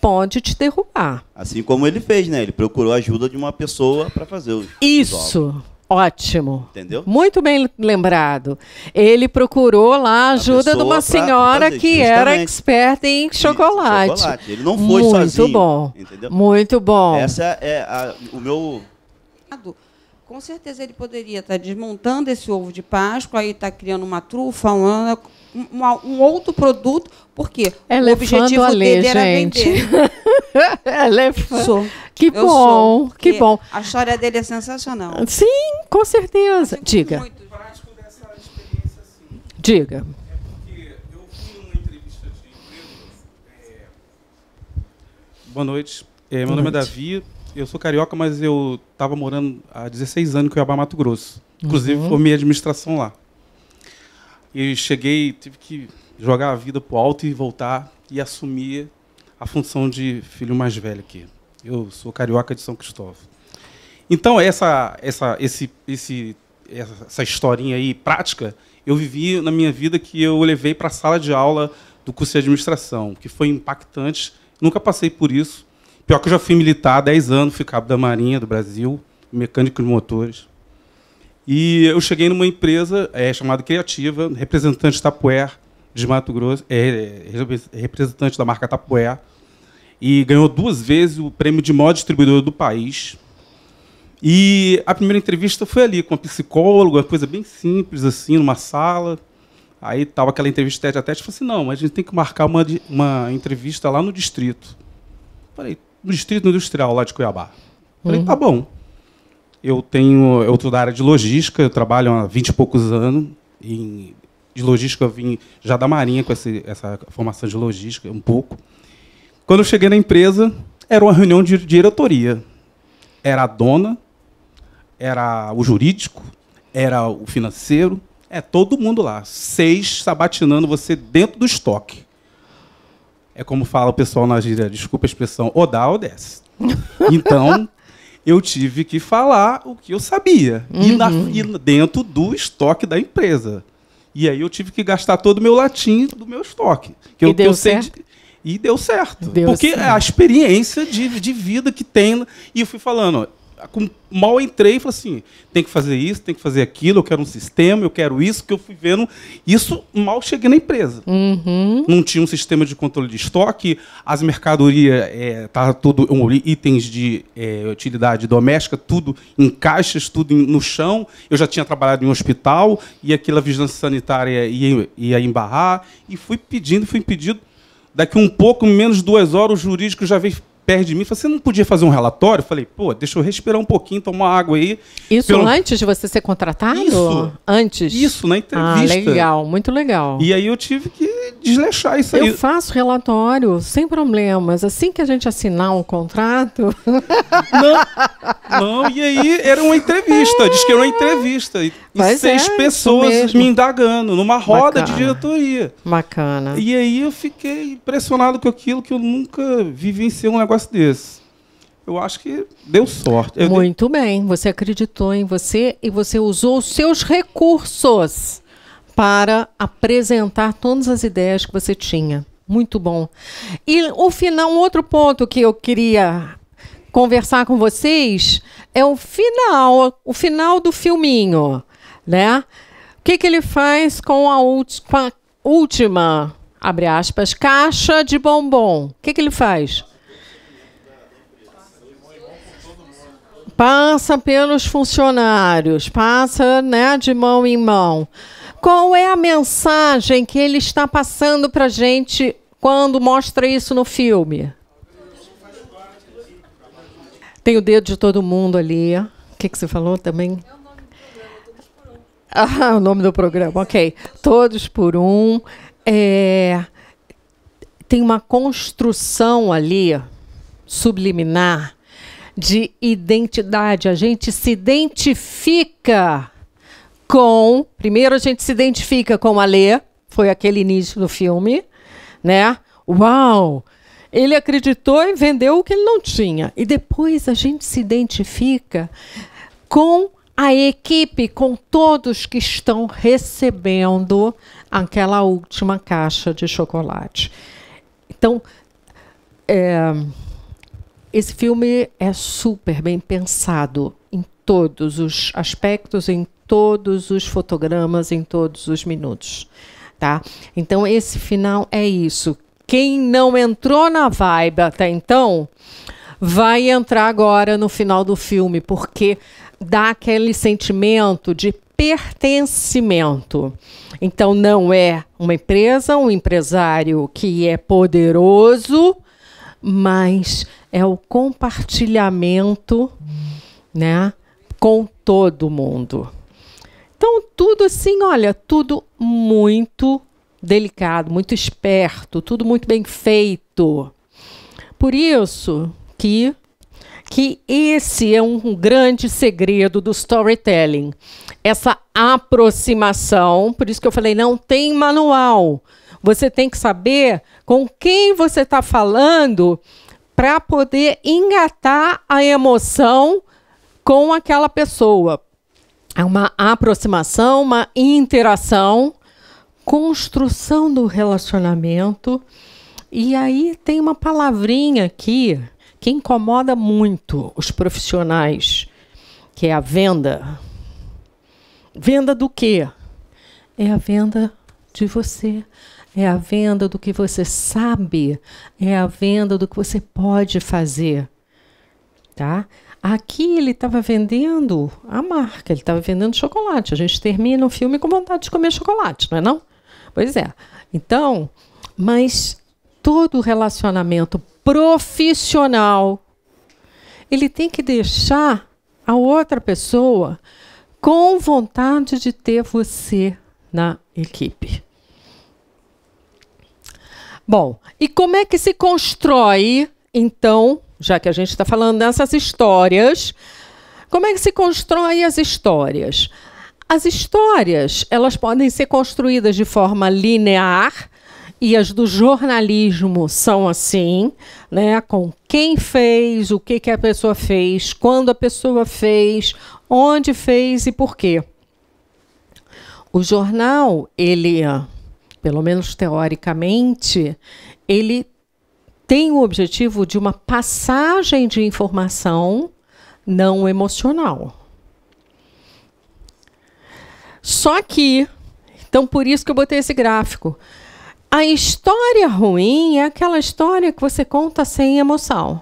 pode te derrubar. Assim como ele fez, né? Ele procurou a ajuda de uma pessoa para fazer os Isso. Ótimo. Entendeu? Muito bem lembrado. Ele procurou lá a ajuda de uma senhora que era expert em chocolate. Ele não foi sozinho. Muito bom. Entendeu? Muito bom. Essa é o meu... Com certeza ele poderia estar desmontando esse ovo de Páscoa, aí está criando uma trufa, um outro produto, porque o objetivo dele era vender. Elefante. Que bom, que bom. A história dele é sensacional. Sim, com certeza. Diga. Muito prático dessa experiência, assim. Diga. É porque eu fui numa entrevista de emprego. Boa noite. Meu nome é Davi. Eu sou carioca, mas eu estava morando há 16 anos em Cuiabá, Mato Grosso. Inclusive, formei administração lá. E cheguei, tive que jogar a vida pro alto e voltar e assumir a função de filho mais velho aqui. Eu sou carioca de São Cristóvão. Então, essa historinha aí prática, eu vivi na minha vida, que eu levei para a sala de aula do curso de administração, que foi impactante. Nunca passei por isso. Pior que eu já fui militar há 10 anos, fui cabo da Marinha do Brasil, mecânico de motores. E eu cheguei numa empresa chamada Criativa, representante Tupperware de Mato Grosso, representante da marca Tupperware, e ganhou 2 vezes o prêmio de maior distribuidor do país. E a primeira entrevista foi ali, com a psicóloga, uma coisa bem simples, assim, numa sala. Aí estava aquela entrevista tete a tete, eu falei assim, não, mas a gente tem que marcar uma entrevista lá no distrito. Falei, no Distrito Industrial, lá de Cuiabá. Falei, tá bom. Eu estou da área de logística, eu trabalho há 20 e poucos anos. De logística eu vim já da Marinha com essa formação de logística, um pouco. Quando eu cheguei na empresa, era uma reunião de diretoria. Era a dona, era o jurídico, era o financeiro, todo mundo lá. 6 sabatinando você dentro do estoque. É como fala o pessoal na gíria, desculpa a expressão, ou dá ou desce. Então, eu tive que falar o que eu sabia. E dentro do estoque da empresa. E aí eu tive que gastar todo o meu latim do meu estoque. E deu certo? E deu certo. Porque é a experiência de vida que tem. E eu fui falando, mal entrei e falei assim, tem que fazer isso, tem que fazer aquilo, eu quero um sistema, eu quero isso, que eu fui vendo. Isso mal cheguei na empresa. Não tinha um sistema de controle de estoque, as mercadorias, estavam tudo itens de utilidade doméstica, tudo em caixas, tudo no chão. Eu já tinha trabalhado em um hospital, e aquela vigilância sanitária ia embarrar, e fui pedindo. Daqui um pouco, menos de 2 horas, o jurídico já veio perto de mim, falei, você não podia fazer um relatório? Falei, pô, deixa eu respirar um pouquinho, tomar água aí. Isso antes de você ser contratado? Isso. Antes? Isso, na entrevista. Legal, muito legal. E aí eu tive que desleixar isso aí. Eu faço relatório sem problemas. Assim que a gente assinar um contrato... Não, e aí era uma entrevista. Diz que era uma entrevista. E Mas 6 pessoas me indagando numa roda de diretoria. Bacana. E aí eu fiquei impressionado com aquilo, que eu nunca vivenciei um negócio desse. Eu acho que deu sorte. Muito bem. Você acreditou em você e você usou os seus recursos para apresentar todas as ideias que você tinha. Muito bom. E o final, um outro ponto que eu queria conversar com vocês é o final do filminho, né? O que ele faz com a última, abre aspas, caixa de bombom? O que ele faz? Passa pelos funcionários, passa, né, de mão em mão. Qual é a mensagem que ele está passando para a gente quando mostra isso no filme? Tem o dedo de todo mundo ali. O que você falou também? O nome do programa, ok. Todos por um. Tem uma construção ali, subliminar, de identidade. A gente se identifica com... Primeiro a gente se identifica com a Lê, foi aquele início do filme, né? Uau! Ele acreditou e vendeu o que ele não tinha. E depois a gente se identifica com a equipe, com todos que estão recebendo aquela última caixa de chocolate. Então, esse filme é super bem pensado em todos os aspectos, em todos os fotogramas, em todos os minutos. Tá? Então, esse final é isso. Quem não entrou na vibe até então, vai entrar agora no final do filme, porque dá aquele sentimento de pertencimento. Então, não é uma empresa, um empresário que é poderoso, mas é o compartilhamento, né, com todo mundo. Então, tudo assim, olha, tudo muito delicado, muito esperto, tudo muito bem feito. Por isso que esse é um grande segredo do storytelling. Essa aproximação, por isso que eu falei, não tem manual. Você tem que saber com quem você está falando para poder engatar a emoção com aquela pessoa. É uma aproximação, uma interação, construção do relacionamento. E aí tem uma palavrinha aqui que incomoda muito os profissionais, que é a venda. Venda do quê? É a venda de você. É a venda do que você sabe. É a venda do que você pode fazer. Tá? Aqui ele estava vendendo a marca, ele estava vendendo chocolate. A gente termina o filme com vontade de comer chocolate, não é não? Pois é. Então, mas todo relacionamento profissional, ele tem que deixar a outra pessoa com vontade de ter você na equipe. Bom, e como é que se constrói, então, já que a gente está falando dessas histórias, como é que se constrói as histórias? As histórias, elas podem ser construídas de forma linear, e as do jornalismo são assim, né? Com quem fez, o que a pessoa fez, quando a pessoa fez, onde fez e por quê. O jornal, ele, pelo menos teoricamente, ele tem o objetivo de uma passagem de informação não emocional. Só que, então por isso que eu botei esse gráfico, a história ruim é aquela história que você conta sem emoção.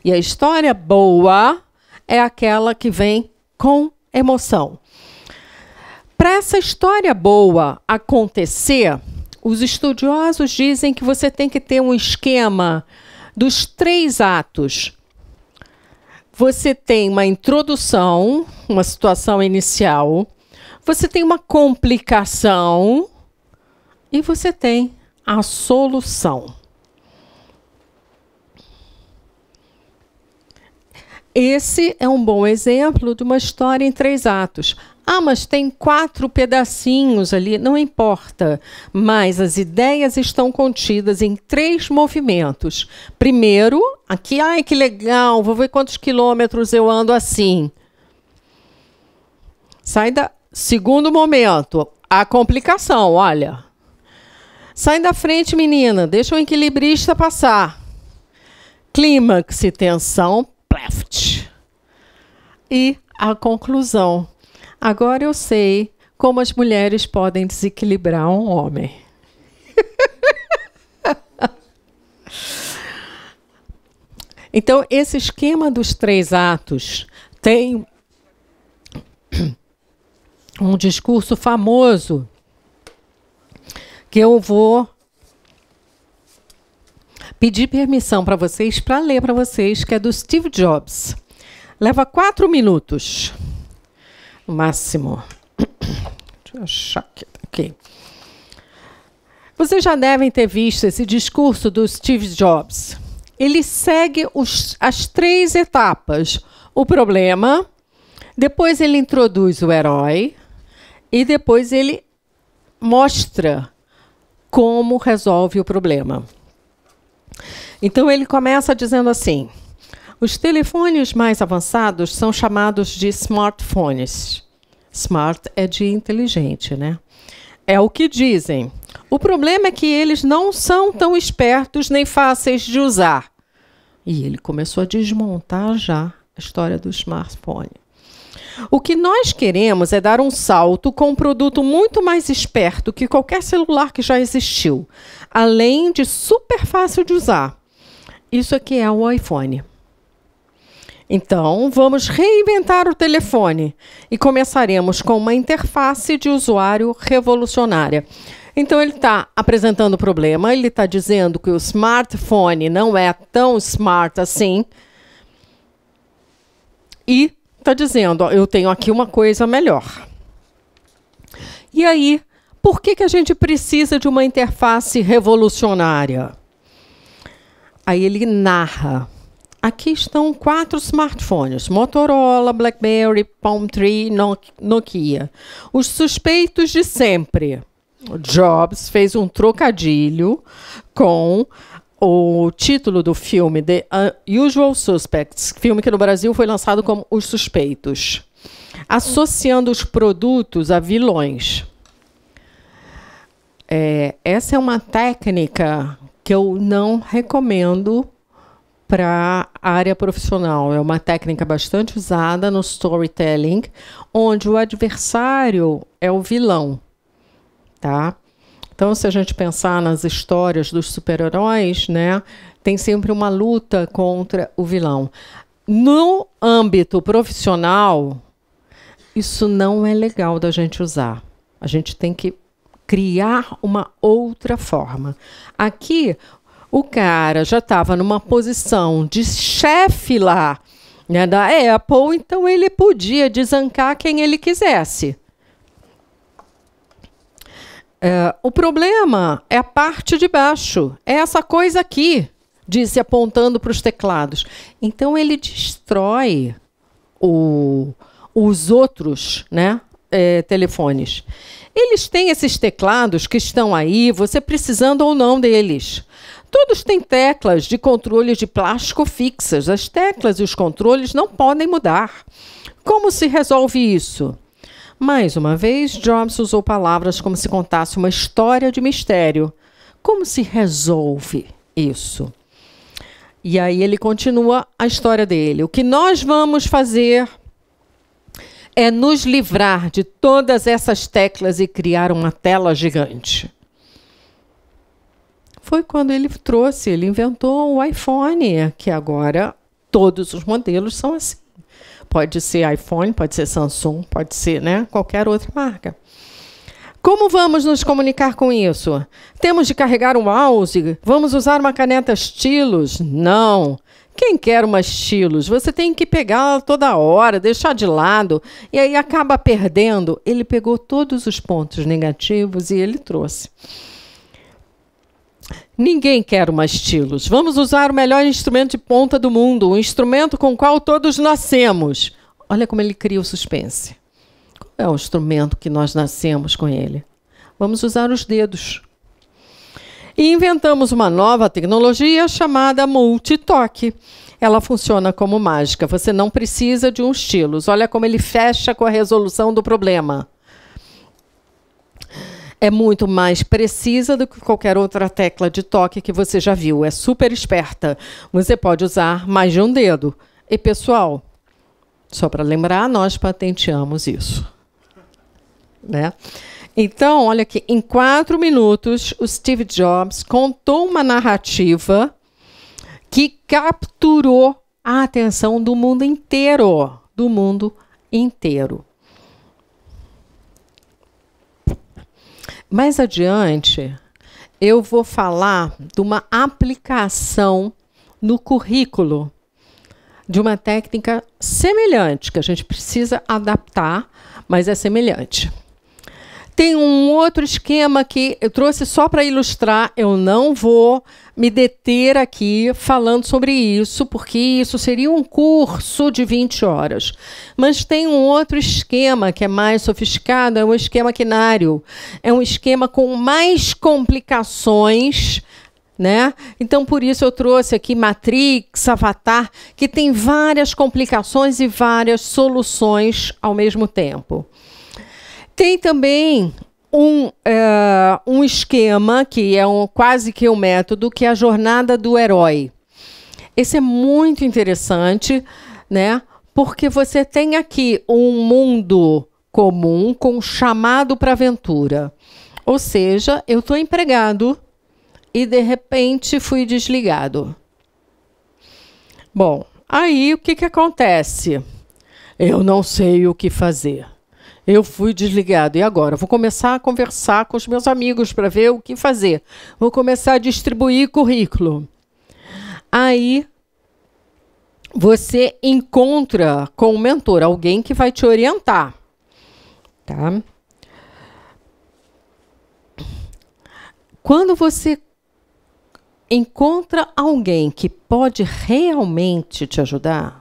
E a história boa é aquela que vem com emoção. Para essa história boa acontecer, os estudiosos dizem que você tem que ter um esquema dos 3 atos. Você tem uma introdução, uma situação inicial, você tem uma complicação e você tem a solução. Esse é um bom exemplo de uma história em 3 atos. Ah, mas tem 4 pedacinhos ali, não importa. Mas as ideias estão contidas em 3 movimentos. Primeiro, aqui, ai que legal, vou ver quantos quilômetros eu ando assim. Segundo momento, a complicação, olha. Sai da frente, menina, deixa o equilibrista passar. Clímax, tensão, pleft. E a conclusão. Agora eu sei como as mulheres podem desequilibrar um homem. Então, esse esquema dos 3 atos tem um discurso famoso que eu vou pedir permissão para vocês para ler para vocês, que é do Steve Jobs. Leva 4 minutos. No máximo. Deixa eu achar aqui. Vocês já devem ter visto esse discurso do Steve Jobs. Ele segue as 3 etapas. O problema, depois ele introduz o herói e depois ele mostra como resolve o problema. Então ele começa dizendo assim: os telefones mais avançados são chamados de smartphones. Smart é de inteligente, né? É o que dizem. O problema é que eles não são tão espertos nem fáceis de usar. E ele começou a desmontar já a história do smartphone. O que nós queremos é dar um salto com um produto muito mais esperto que qualquer celular que já existiu, além de super fácil de usar. Isso aqui é o iPhone. Então, vamos reinventar o telefone e começaremos com uma interface de usuário revolucionária. Então, ele está apresentando o problema, ele está dizendo que o smartphone não é tão smart assim e está dizendo, ó, eu tenho aqui uma coisa melhor. E aí, por que a gente precisa de uma interface revolucionária? Aí ele narra. Aqui estão 4 smartphones, Motorola, BlackBerry, Palm Tree, Nokia. Os suspeitos de sempre. Jobs fez um trocadilho com o título do filme, The Usual Suspects, filme que no Brasil foi lançado como Os Suspeitos, associando os produtos a vilões. Essa é uma técnica que eu não recomendo para a área profissional. É uma técnica bastante usada no storytelling, onde o adversário é o vilão. Tá? Então, se a gente pensar nas histórias dos super-heróis, né, tem sempre uma luta contra o vilão. No âmbito profissional, isso não é legal da gente usar. A gente tem que criar uma outra forma. Aqui, o cara já estava numa posição de chefe lá, né, da Apple, então ele podia desancar quem ele quisesse. O problema é a parte de baixo, é essa coisa aqui, disse apontando para os teclados. Então ele destrói os outros, né, telefones. Eles têm esses teclados que estão aí, você precisando ou não deles. Todos têm teclas de controle de plástico fixas. As teclas e os controles não podem mudar. Como se resolve isso? Mais uma vez, Jobs usou palavras como se contasse uma história de mistério. Como se resolve isso? E aí ele continua a história dele. O que nós vamos fazer é nos livrar de todas essas teclas e criar uma tela gigante. Foi quando ele inventou o iPhone, que agora todos os modelos são assim. Pode ser iPhone, pode ser Samsung, pode ser, né, qualquer outra marca. Como vamos nos comunicar com isso? Temos de carregar um mouse? Vamos usar uma caneta stylus? Não. Quem quer uma stylus? Você tem que pegar toda hora, deixar de lado, e aí acaba perdendo. Ele pegou todos os pontos negativos e ele trouxe. Ninguém quer uma estilos. Vamos usar o melhor instrumento de ponta do mundo, o instrumento com o qual todos nascemos. Olha como ele cria o suspense. Qual é o instrumento que nós nascemos com ele? Vamos usar os dedos. E inventamos uma nova tecnologia chamada multitoque. Ela funciona como mágica. Você não precisa de um estilos. Olha como ele fecha com a resolução do problema. É muito mais precisa do que qualquer outra tecla de toque que você já viu. É super esperta. Você pode usar mais de um dedo. E, pessoal, só para lembrar, nós patenteamos isso. Né? Então, olha aqui, em 4 minutos, o Steve Jobs contou uma narrativa que capturou a atenção do mundo inteiro. Do mundo inteiro. Mais adiante, eu vou falar de uma aplicação no currículo de uma técnica semelhante, que a gente precisa adaptar, mas é semelhante. Tem um outro esquema que eu trouxe só para ilustrar, eu não vou me deter aqui falando sobre isso, porque isso seria um curso de 20 horas. Mas tem um outro esquema que é mais sofisticado, é um esquema quinário. É um esquema com mais complicações, né? Então, por isso eu trouxe aqui Matrix, Avatar, que tem várias complicações e várias soluções ao mesmo tempo. Tem também um esquema, que é quase que um método, que é a jornada do herói. Esse é muito interessante, né? Porque você tem aqui um mundo comum com um chamado para aventura. Ou seja, eu estou empregado e, de repente, fui desligado. Bom, aí o que acontece? Eu não sei o que fazer. Eu fui desligado. E agora? Vou começar a conversar com os meus amigos para ver o que fazer. Vou começar a distribuir currículo. Aí, você encontra com o mentor alguém que vai te orientar. Tá? Quando você encontra alguém que pode realmente te ajudar,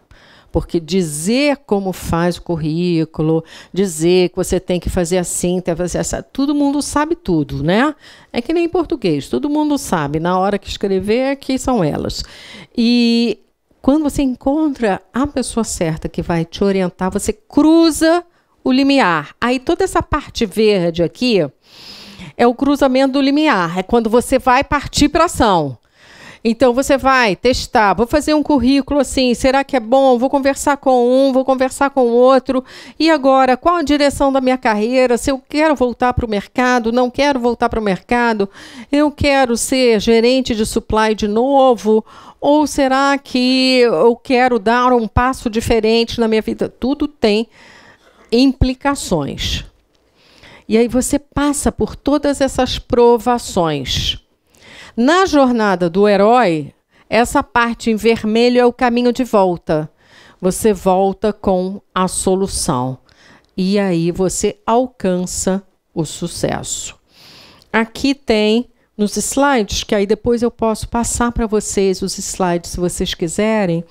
porque dizer como faz o currículo, dizer que você tem que fazer assim, tem que fazer assim, todo mundo sabe tudo, né? É que nem em português, todo mundo sabe, na hora que escrever, que são elas. E quando você encontra a pessoa certa que vai te orientar, você cruza o limiar. Aí toda essa parte verde aqui é o cruzamento do limiar, é quando você vai partir para ação. Então, você vai testar, vou fazer um currículo assim, será que é bom? Vou conversar com um, vou conversar com o outro. E agora, qual a direção da minha carreira? Se eu quero voltar para o mercado, não quero voltar para o mercado, eu quero ser gerente de supply de novo, ou será que eu quero dar um passo diferente na minha vida? Tudo tem implicações. E aí você passa por todas essas provações. Na jornada do herói, essa parte em vermelho é o caminho de volta. Você volta com a solução. E aí você alcança o sucesso. Aqui tem nos slides, que aí depois eu posso passar para vocês os slides, se vocês quiserem.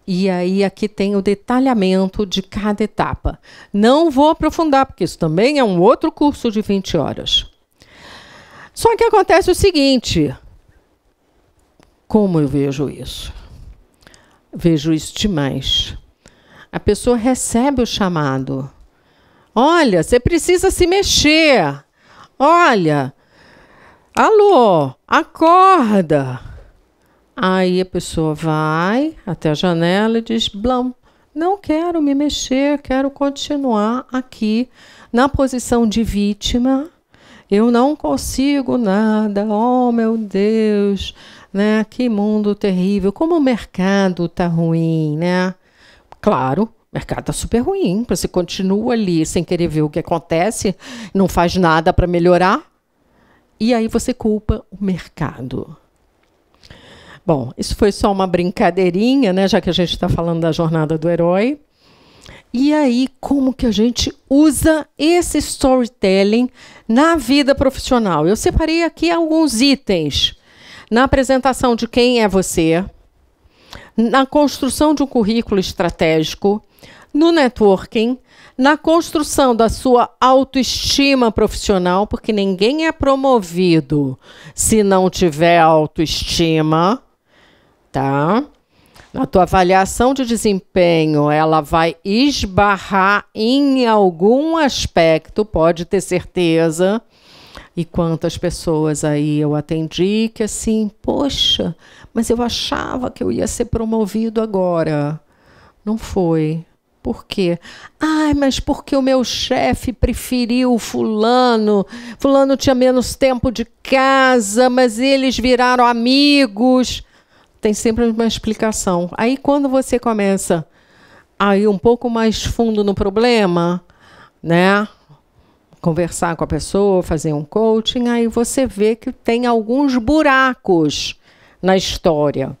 E aí aqui tem o detalhamento de cada etapa. Não vou aprofundar, porque isso também é um outro curso de 20 horas. Só que acontece o seguinte, como eu vejo isso? Vejo isso demais. A pessoa recebe o chamado. Olha, você precisa se mexer. Olha, alô, acorda. Aí a pessoa vai até a janela e diz, Blum, não quero me mexer, quero continuar aqui na posição de vítima. Eu não consigo nada, oh meu Deus, né? Que mundo terrível, como o mercado está ruim, né? Claro, o mercado está super ruim, você continua ali sem querer ver o que acontece, não faz nada para melhorar, e aí você culpa o mercado. Bom, isso foi só uma brincadeirinha, né? Já que a gente está falando da jornada do herói. E aí, como que a gente usa esse storytelling na vida profissional? Eu separei aqui alguns itens. Na apresentação de quem é você, na construção de um currículo estratégico, no networking, na construção da sua autoestima profissional, porque ninguém é promovido se não tiver autoestima, tá? A tua avaliação de desempenho, ela vai esbarrar em algum aspecto, pode ter certeza. E quantas pessoas aí eu atendi que assim, poxa, mas eu achava que eu ia ser promovido agora. Não foi. Por quê? Ai, mas porque o meu chefe preferiu fulano. Fulano tinha menos tempo de casa, mas eles viraram amigos. Tem sempre uma explicação. Aí, quando você começa a ir um pouco mais fundo no problema, né? Conversar com a pessoa, fazer um coaching, aí você vê que tem alguns buracos na história.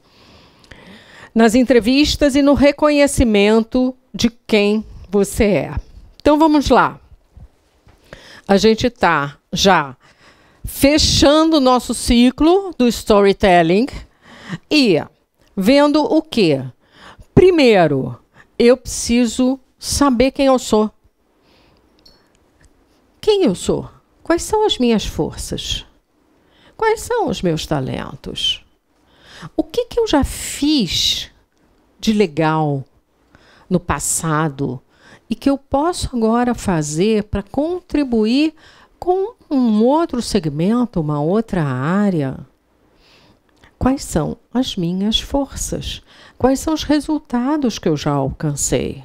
Nas entrevistas e no reconhecimento de quem você é. Então, vamos lá. A gente está já fechando o nosso ciclo do storytelling. E vendo o quê? Primeiro, eu preciso saber quem eu sou. Quem eu sou? Quais são as minhas forças? Quais são os meus talentos? O que eu já fiz de legal no passado e que eu posso agora fazer para contribuir com um outro segmento, uma outra área? Quais são as minhas forças? Quais são os resultados que eu já alcancei?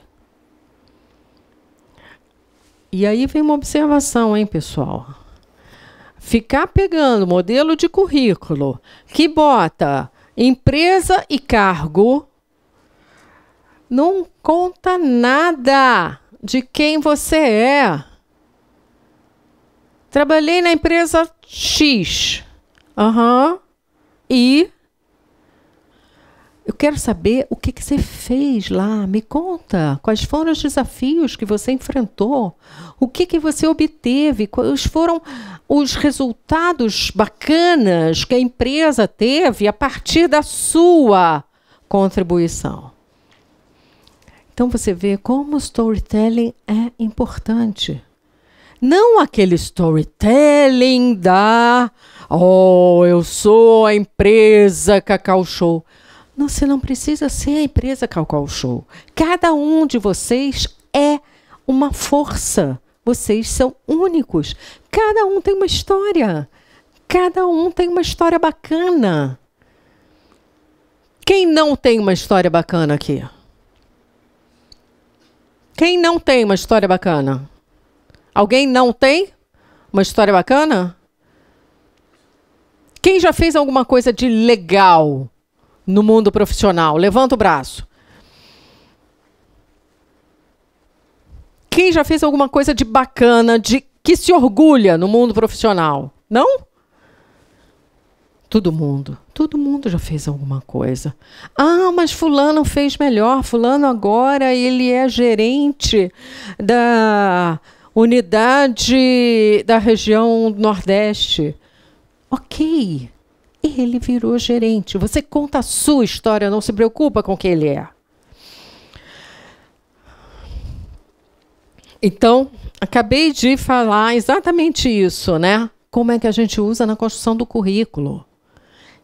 E aí vem uma observação, hein, pessoal? Ficar pegando modelo de currículo que bota empresa e cargo não conta nada de quem você é. Trabalhei na empresa X. E eu quero saber o que você fez lá. Me conta. Quais foram os desafios que você enfrentou? O que você obteve? Quais foram os resultados bacanas que a empresa teve a partir da sua contribuição? Então, você vê como o storytelling é importante. Não aquele storytelling da... Oh, eu sou a empresa Cacau Show. Não, você não precisa ser a empresa Cacau Show. Cada um de vocês é uma força. Vocês são únicos. Cada um tem uma história. Cada um tem uma história bacana. Quem não tem uma história bacana aqui? Quem não tem uma história bacana? Alguém não tem uma história bacana? Quem já fez alguma coisa de legal no mundo profissional? Levanta o braço. Quem já fez alguma coisa de bacana, de que se orgulha no mundo profissional? Não? Todo mundo já fez alguma coisa. Ah, mas fulano fez melhor. Fulano agora ele é gerente da unidade da região Nordeste. Ok, ele virou gerente. Você conta a sua história, não se preocupa com quem ele é. Então, acabei de falar exatamente isso, né? Como é que a gente usa na construção do currículo.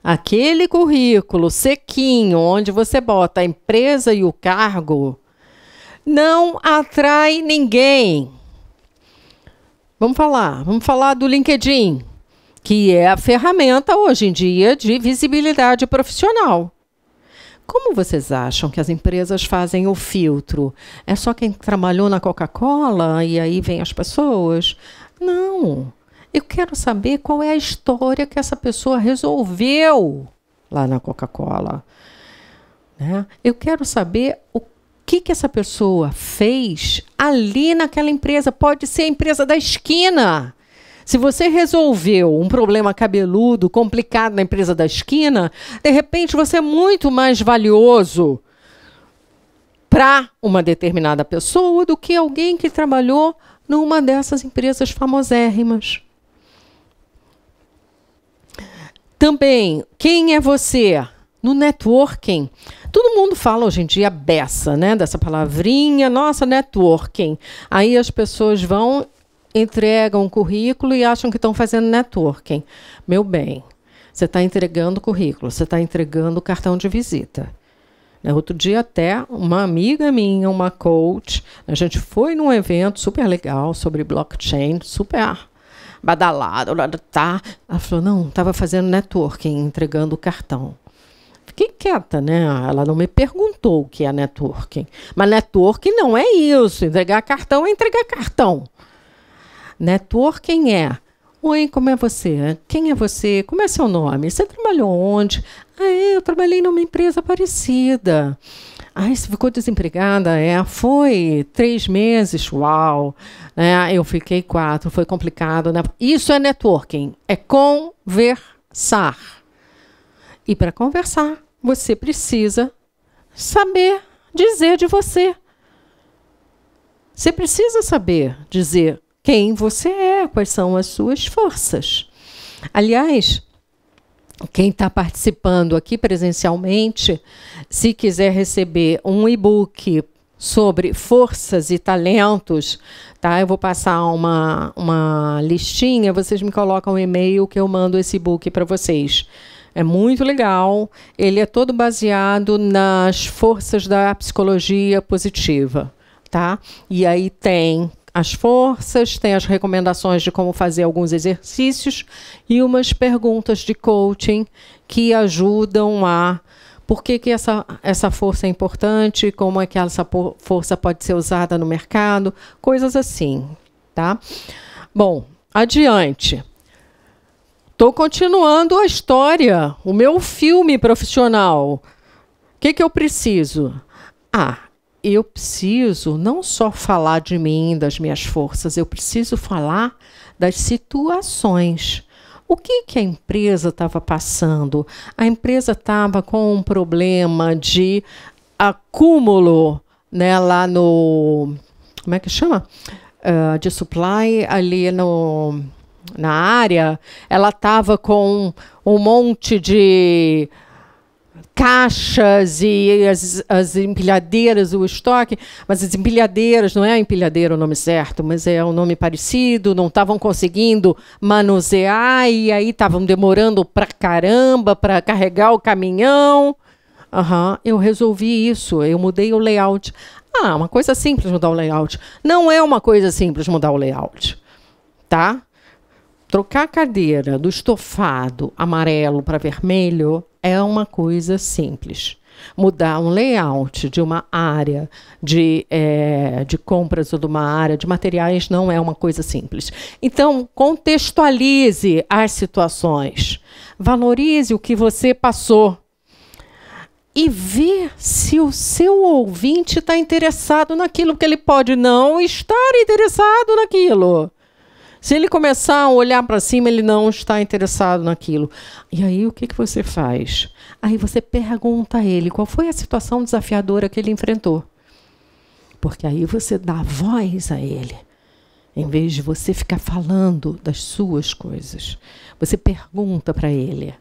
Aquele currículo sequinho, onde você bota a empresa e o cargo, não atrai ninguém. Vamos falar do LinkedIn, que é a ferramenta hoje em dia de visibilidade profissional. Como vocês acham que as empresas fazem o filtro? É só quem trabalhou na Coca-Cola e aí vem as pessoas? Não. Eu quero saber qual é a história que essa pessoa resolveu lá na Coca-Cola. Né? Eu quero saber o que essa pessoa fez ali naquela empresa. Pode ser a empresa da esquina. Se você resolveu um problema cabeludo, complicado na empresa da esquina, de repente você é muito mais valioso para uma determinada pessoa do que alguém que trabalhou numa dessas empresas famosérrimas. Também, quem é você? No networking, todo mundo fala hoje em dia beça, né? Dessa palavrinha, nossa, networking. Aí as pessoas vão, entregam um currículo e acham que estão fazendo networking. Meu bem, você está entregando currículo, você está entregando cartão de visita. Outro dia até, uma amiga minha, uma coach, a gente foi num evento super legal sobre blockchain, super badalado, tá? Ela falou, não, estava fazendo networking, entregando o cartão. Fiquei quieta, né? Ela não me perguntou o que é networking. Mas networking não é isso. Entregar cartão é entregar cartão. Networking é: oi, como é você? Quem é você? Como é seu nome? Você trabalhou onde? Ah, eu trabalhei numa empresa parecida. Ai, você ficou desempregada? Foi 3 meses. Uau! Eu fiquei 4, foi complicado, né? Isso é networking. É conversar. E para conversar, você precisa saber dizer de você. Você precisa saber dizer quem você é, quais são as suas forças. Aliás, quem está participando aqui presencialmente, se quiser receber um e-book sobre forças e talentos, tá? Eu vou passar uma listinha, vocês me colocam um e-mail que eu mando esse e-book para vocês. É muito legal. Ele é todo baseado nas forças da psicologia positiva, tá? E aí tem as forças, tem as recomendações de como fazer alguns exercícios e umas perguntas de coaching que ajudam a por que essa força é importante, como é que essa força pode ser usada no mercado, coisas assim, tá? Bom, adiante. Estou continuando a história, o meu filme profissional. O que eu preciso? Eu preciso não só falar de mim, das minhas forças, eu preciso falar das situações. O que a empresa estava passando? A empresa estava com um problema de acúmulo, né, lá no... Como é que chama? De supply, ali na área. Ela estava com um monte de caixas e as empilhadeiras, o estoque, mas as empilhadeiras, não é a empilhadeira o nome certo, mas é um nome parecido, não estavam conseguindo manusear e aí estavam demorando pra caramba para carregar o caminhão. Eu resolvi isso, eu mudei o layout. Uma coisa simples mudar o layout. Não é uma coisa simples mudar o layout, tá? Trocar a cadeira do estofado amarelo para vermelho é uma coisa simples. Mudar um layout de uma área de compras ou de uma área de materiais não é uma coisa simples. Então, contextualize as situações. Valorize o que você passou. E vê se o seu ouvinte está interessado naquilo, porque ele pode não estar interessado naquilo. Se ele começar a olhar para cima, ele não está interessado naquilo. E aí, o que você faz? Aí você pergunta a ele qual foi a situação desafiadora que ele enfrentou. Porque aí você dá voz a ele. Em vez de você ficar falando das suas coisas. Você pergunta para ele.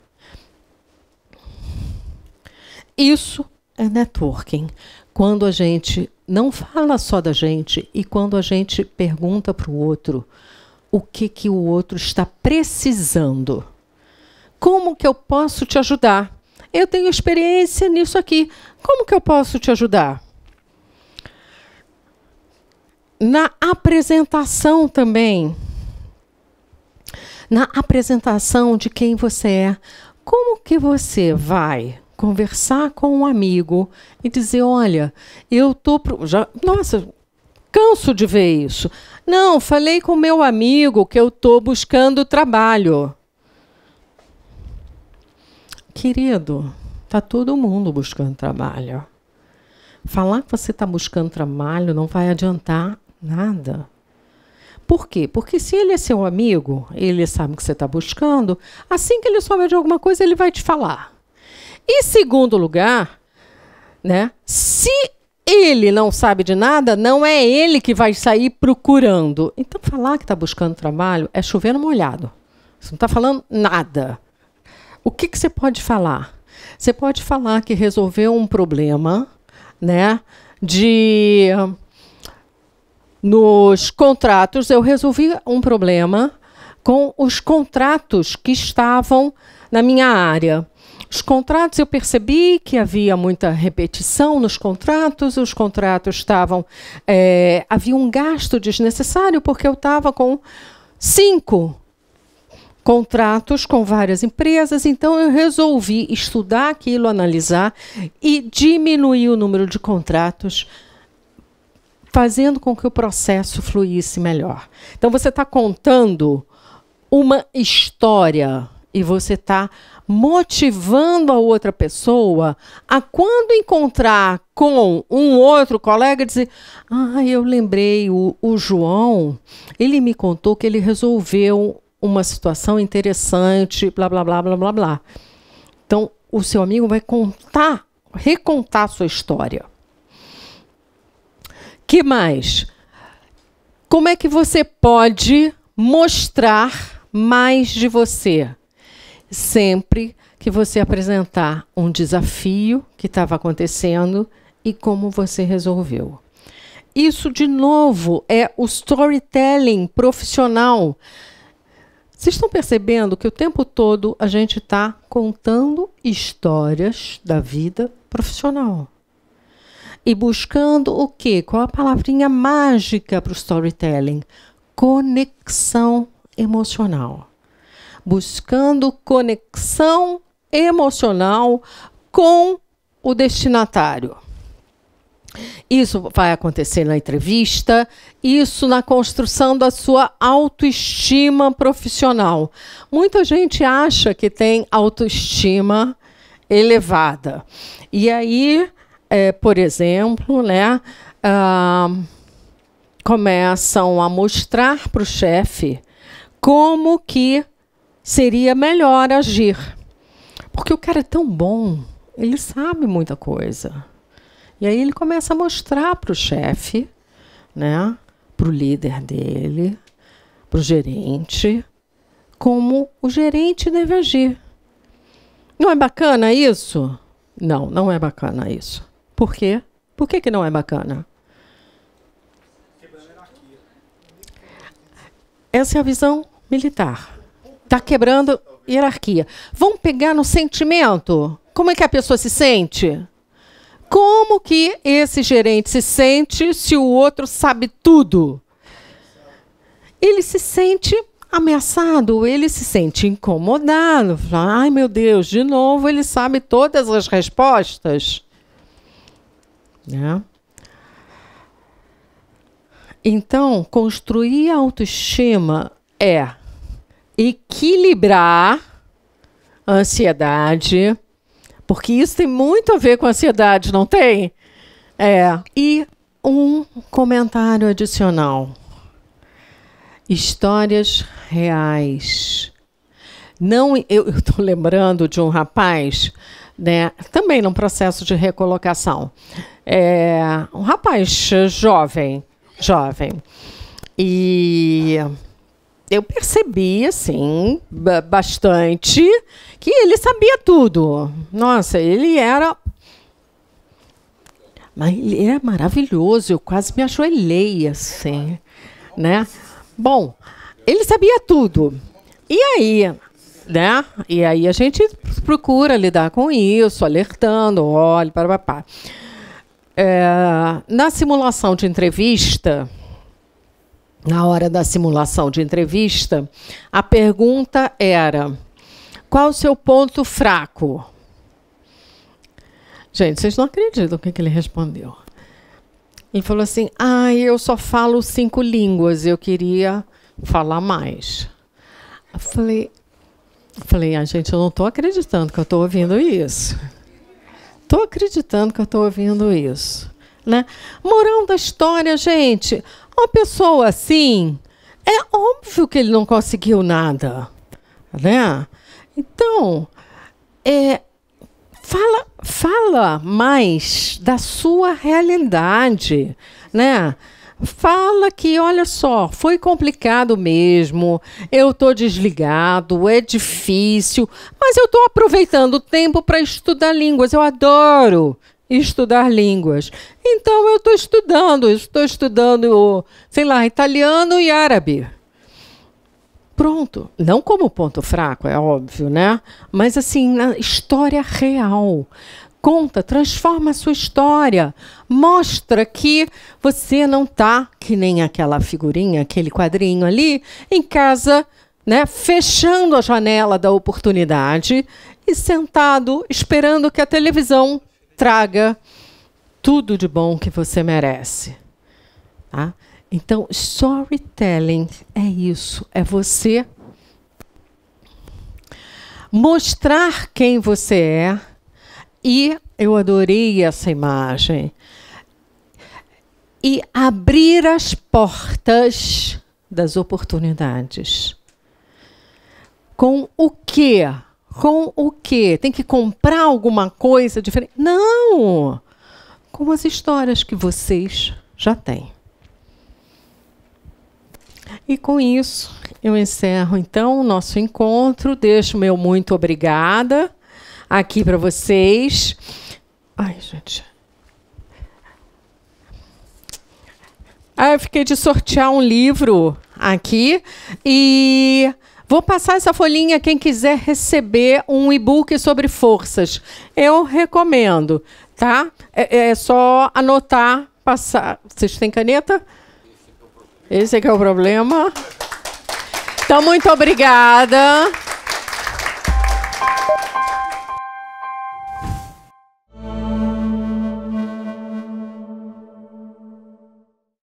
Isso é networking. Quando a gente não fala só da gente e quando a gente pergunta para o outro o que o outro está precisando. Como que eu posso te ajudar? Eu tenho experiência nisso aqui. Como que eu posso te ajudar? Na apresentação também. Na apresentação de quem você é. Como que você vai conversar com um amigo e dizer, olha, eu tô... Nossa, canso de ver isso. Não, falei com meu amigo que eu estou buscando trabalho. Querido, está todo mundo buscando trabalho. Falar que você está buscando trabalho não vai adiantar nada. Por quê? Porque se ele é seu amigo, ele sabe que você está buscando, assim que ele souber de alguma coisa, ele vai te falar. E segundo lugar, né, se ele não sabe de nada, não é ele que vai sair procurando. Então, falar que está buscando trabalho é chover no molhado. Você não está falando nada. O que você pode falar? Você pode falar que resolveu um problema, né, nos contratos. Eu resolvi um problema com os contratos que estavam na minha área. Os contratos, eu percebi que havia muita repetição nos contratos, os contratos estavam... havia um gasto desnecessário, porque eu estava com 5 contratos com várias empresas, então eu resolvi estudar aquilo, analisar e diminuir o número de contratos, fazendo com que o processo fluísse melhor. Então, você está contando uma história e você está motivando a outra pessoa a, quando encontrar com um outro colega, dizer: ah, eu lembrei, o João, ele me contou que ele resolveu uma situação interessante, blá, blá, blá, blá, blá, blá. Então, o seu amigo vai recontar a sua história. Que mais? Como é que você pode mostrar mais de você? Sempre que você apresentar um desafio que estava acontecendo e como você resolveu. Isso, de novo, é o storytelling profissional. Vocês estão percebendo que o tempo todo a gente está contando histórias da vida profissional. E buscando o quê? Qual a palavrinha mágica para o storytelling? Conexão emocional. Buscando conexão emocional com o destinatário. Isso vai acontecer na entrevista, isso na construção da sua autoestima profissional. Muita gente acha que tem autoestima elevada. E aí, por exemplo, né, começam a mostrar para o chefe como que seria melhor agir. Porque o cara é tão bom, ele sabe muita coisa. E aí ele começa a mostrar para o chefe, né, para o líder dele, para o gerente, como o gerente deve agir. Não é bacana isso? Não, não é bacana isso. Por quê? Por que não é bacana? Essa é a visão militar. Está quebrando hierarquia. Vamos pegar no sentimento? Como é que a pessoa se sente? Como que esse gerente se sente se o outro sabe tudo? Ele se sente ameaçado, ele se sente incomodado. Ai, meu Deus, de novo ele sabe todas as respostas. Né? Então, construir a autoestima é equilibrar a ansiedade, porque isso tem muito a ver com a ansiedade, não tem? E um comentário adicional. Histórias reais. Não, eu estou lembrando de um rapaz, né, também num processo de recolocação. Um rapaz jovem. E eu percebi, assim, bastante, que ele sabia tudo. Nossa, ele era... Mas ele era maravilhoso, eu quase me ajoelhei, assim, né? Bom, ele sabia tudo. E aí, né? E aí a gente procura lidar com isso, alertando, olha, papá. Na simulação de entrevista... Na hora da simulação de entrevista, a pergunta era: qual o seu ponto fraco? Gente, vocês não acreditam o que ele respondeu. Ele falou assim: eu só falo 5 línguas, eu queria falar mais. Eu falei, gente, eu não estou acreditando que eu estou ouvindo isso. Estou acreditando que eu estou ouvindo isso. Né? Moral da história, gente... Uma pessoa assim, é óbvio que ele não conseguiu nada, né? Então, Fala mais da sua realidade, né? Fala que, olha só, foi complicado mesmo, eu estou desligado, é difícil, mas eu estou aproveitando o tempo para estudar línguas. Eu adoro estudar línguas. Então, eu estou estudando, sei lá, italiano e árabe. Pronto. Não como ponto fraco, é óbvio, né? Mas, assim, na história real. Conta, transforma a sua história. Mostra que você não está, que nem aquela figurinha, aquele quadrinho ali, em casa, né, fechando a janela da oportunidade e sentado, esperando que a televisão traga tudo de bom que você merece. Tá? Então, storytelling é isso. É você mostrar quem você é. E eu adorei essa imagem. E abrir as portas das oportunidades. Com o quê? Com o quê? Tem que comprar alguma coisa diferente? Não! Com as histórias que vocês já têm. E com isso, eu encerro, então, o nosso encontro. Deixo meu muito obrigada aqui para vocês. Ai, gente. Eu fiquei de sortear um livro aqui e vou passar essa folhinha. Quem quiser receber um e-book sobre forças, eu recomendo, tá? É só anotar, passar. Vocês têm caneta? Esse é que é o problema. Então, muito obrigada.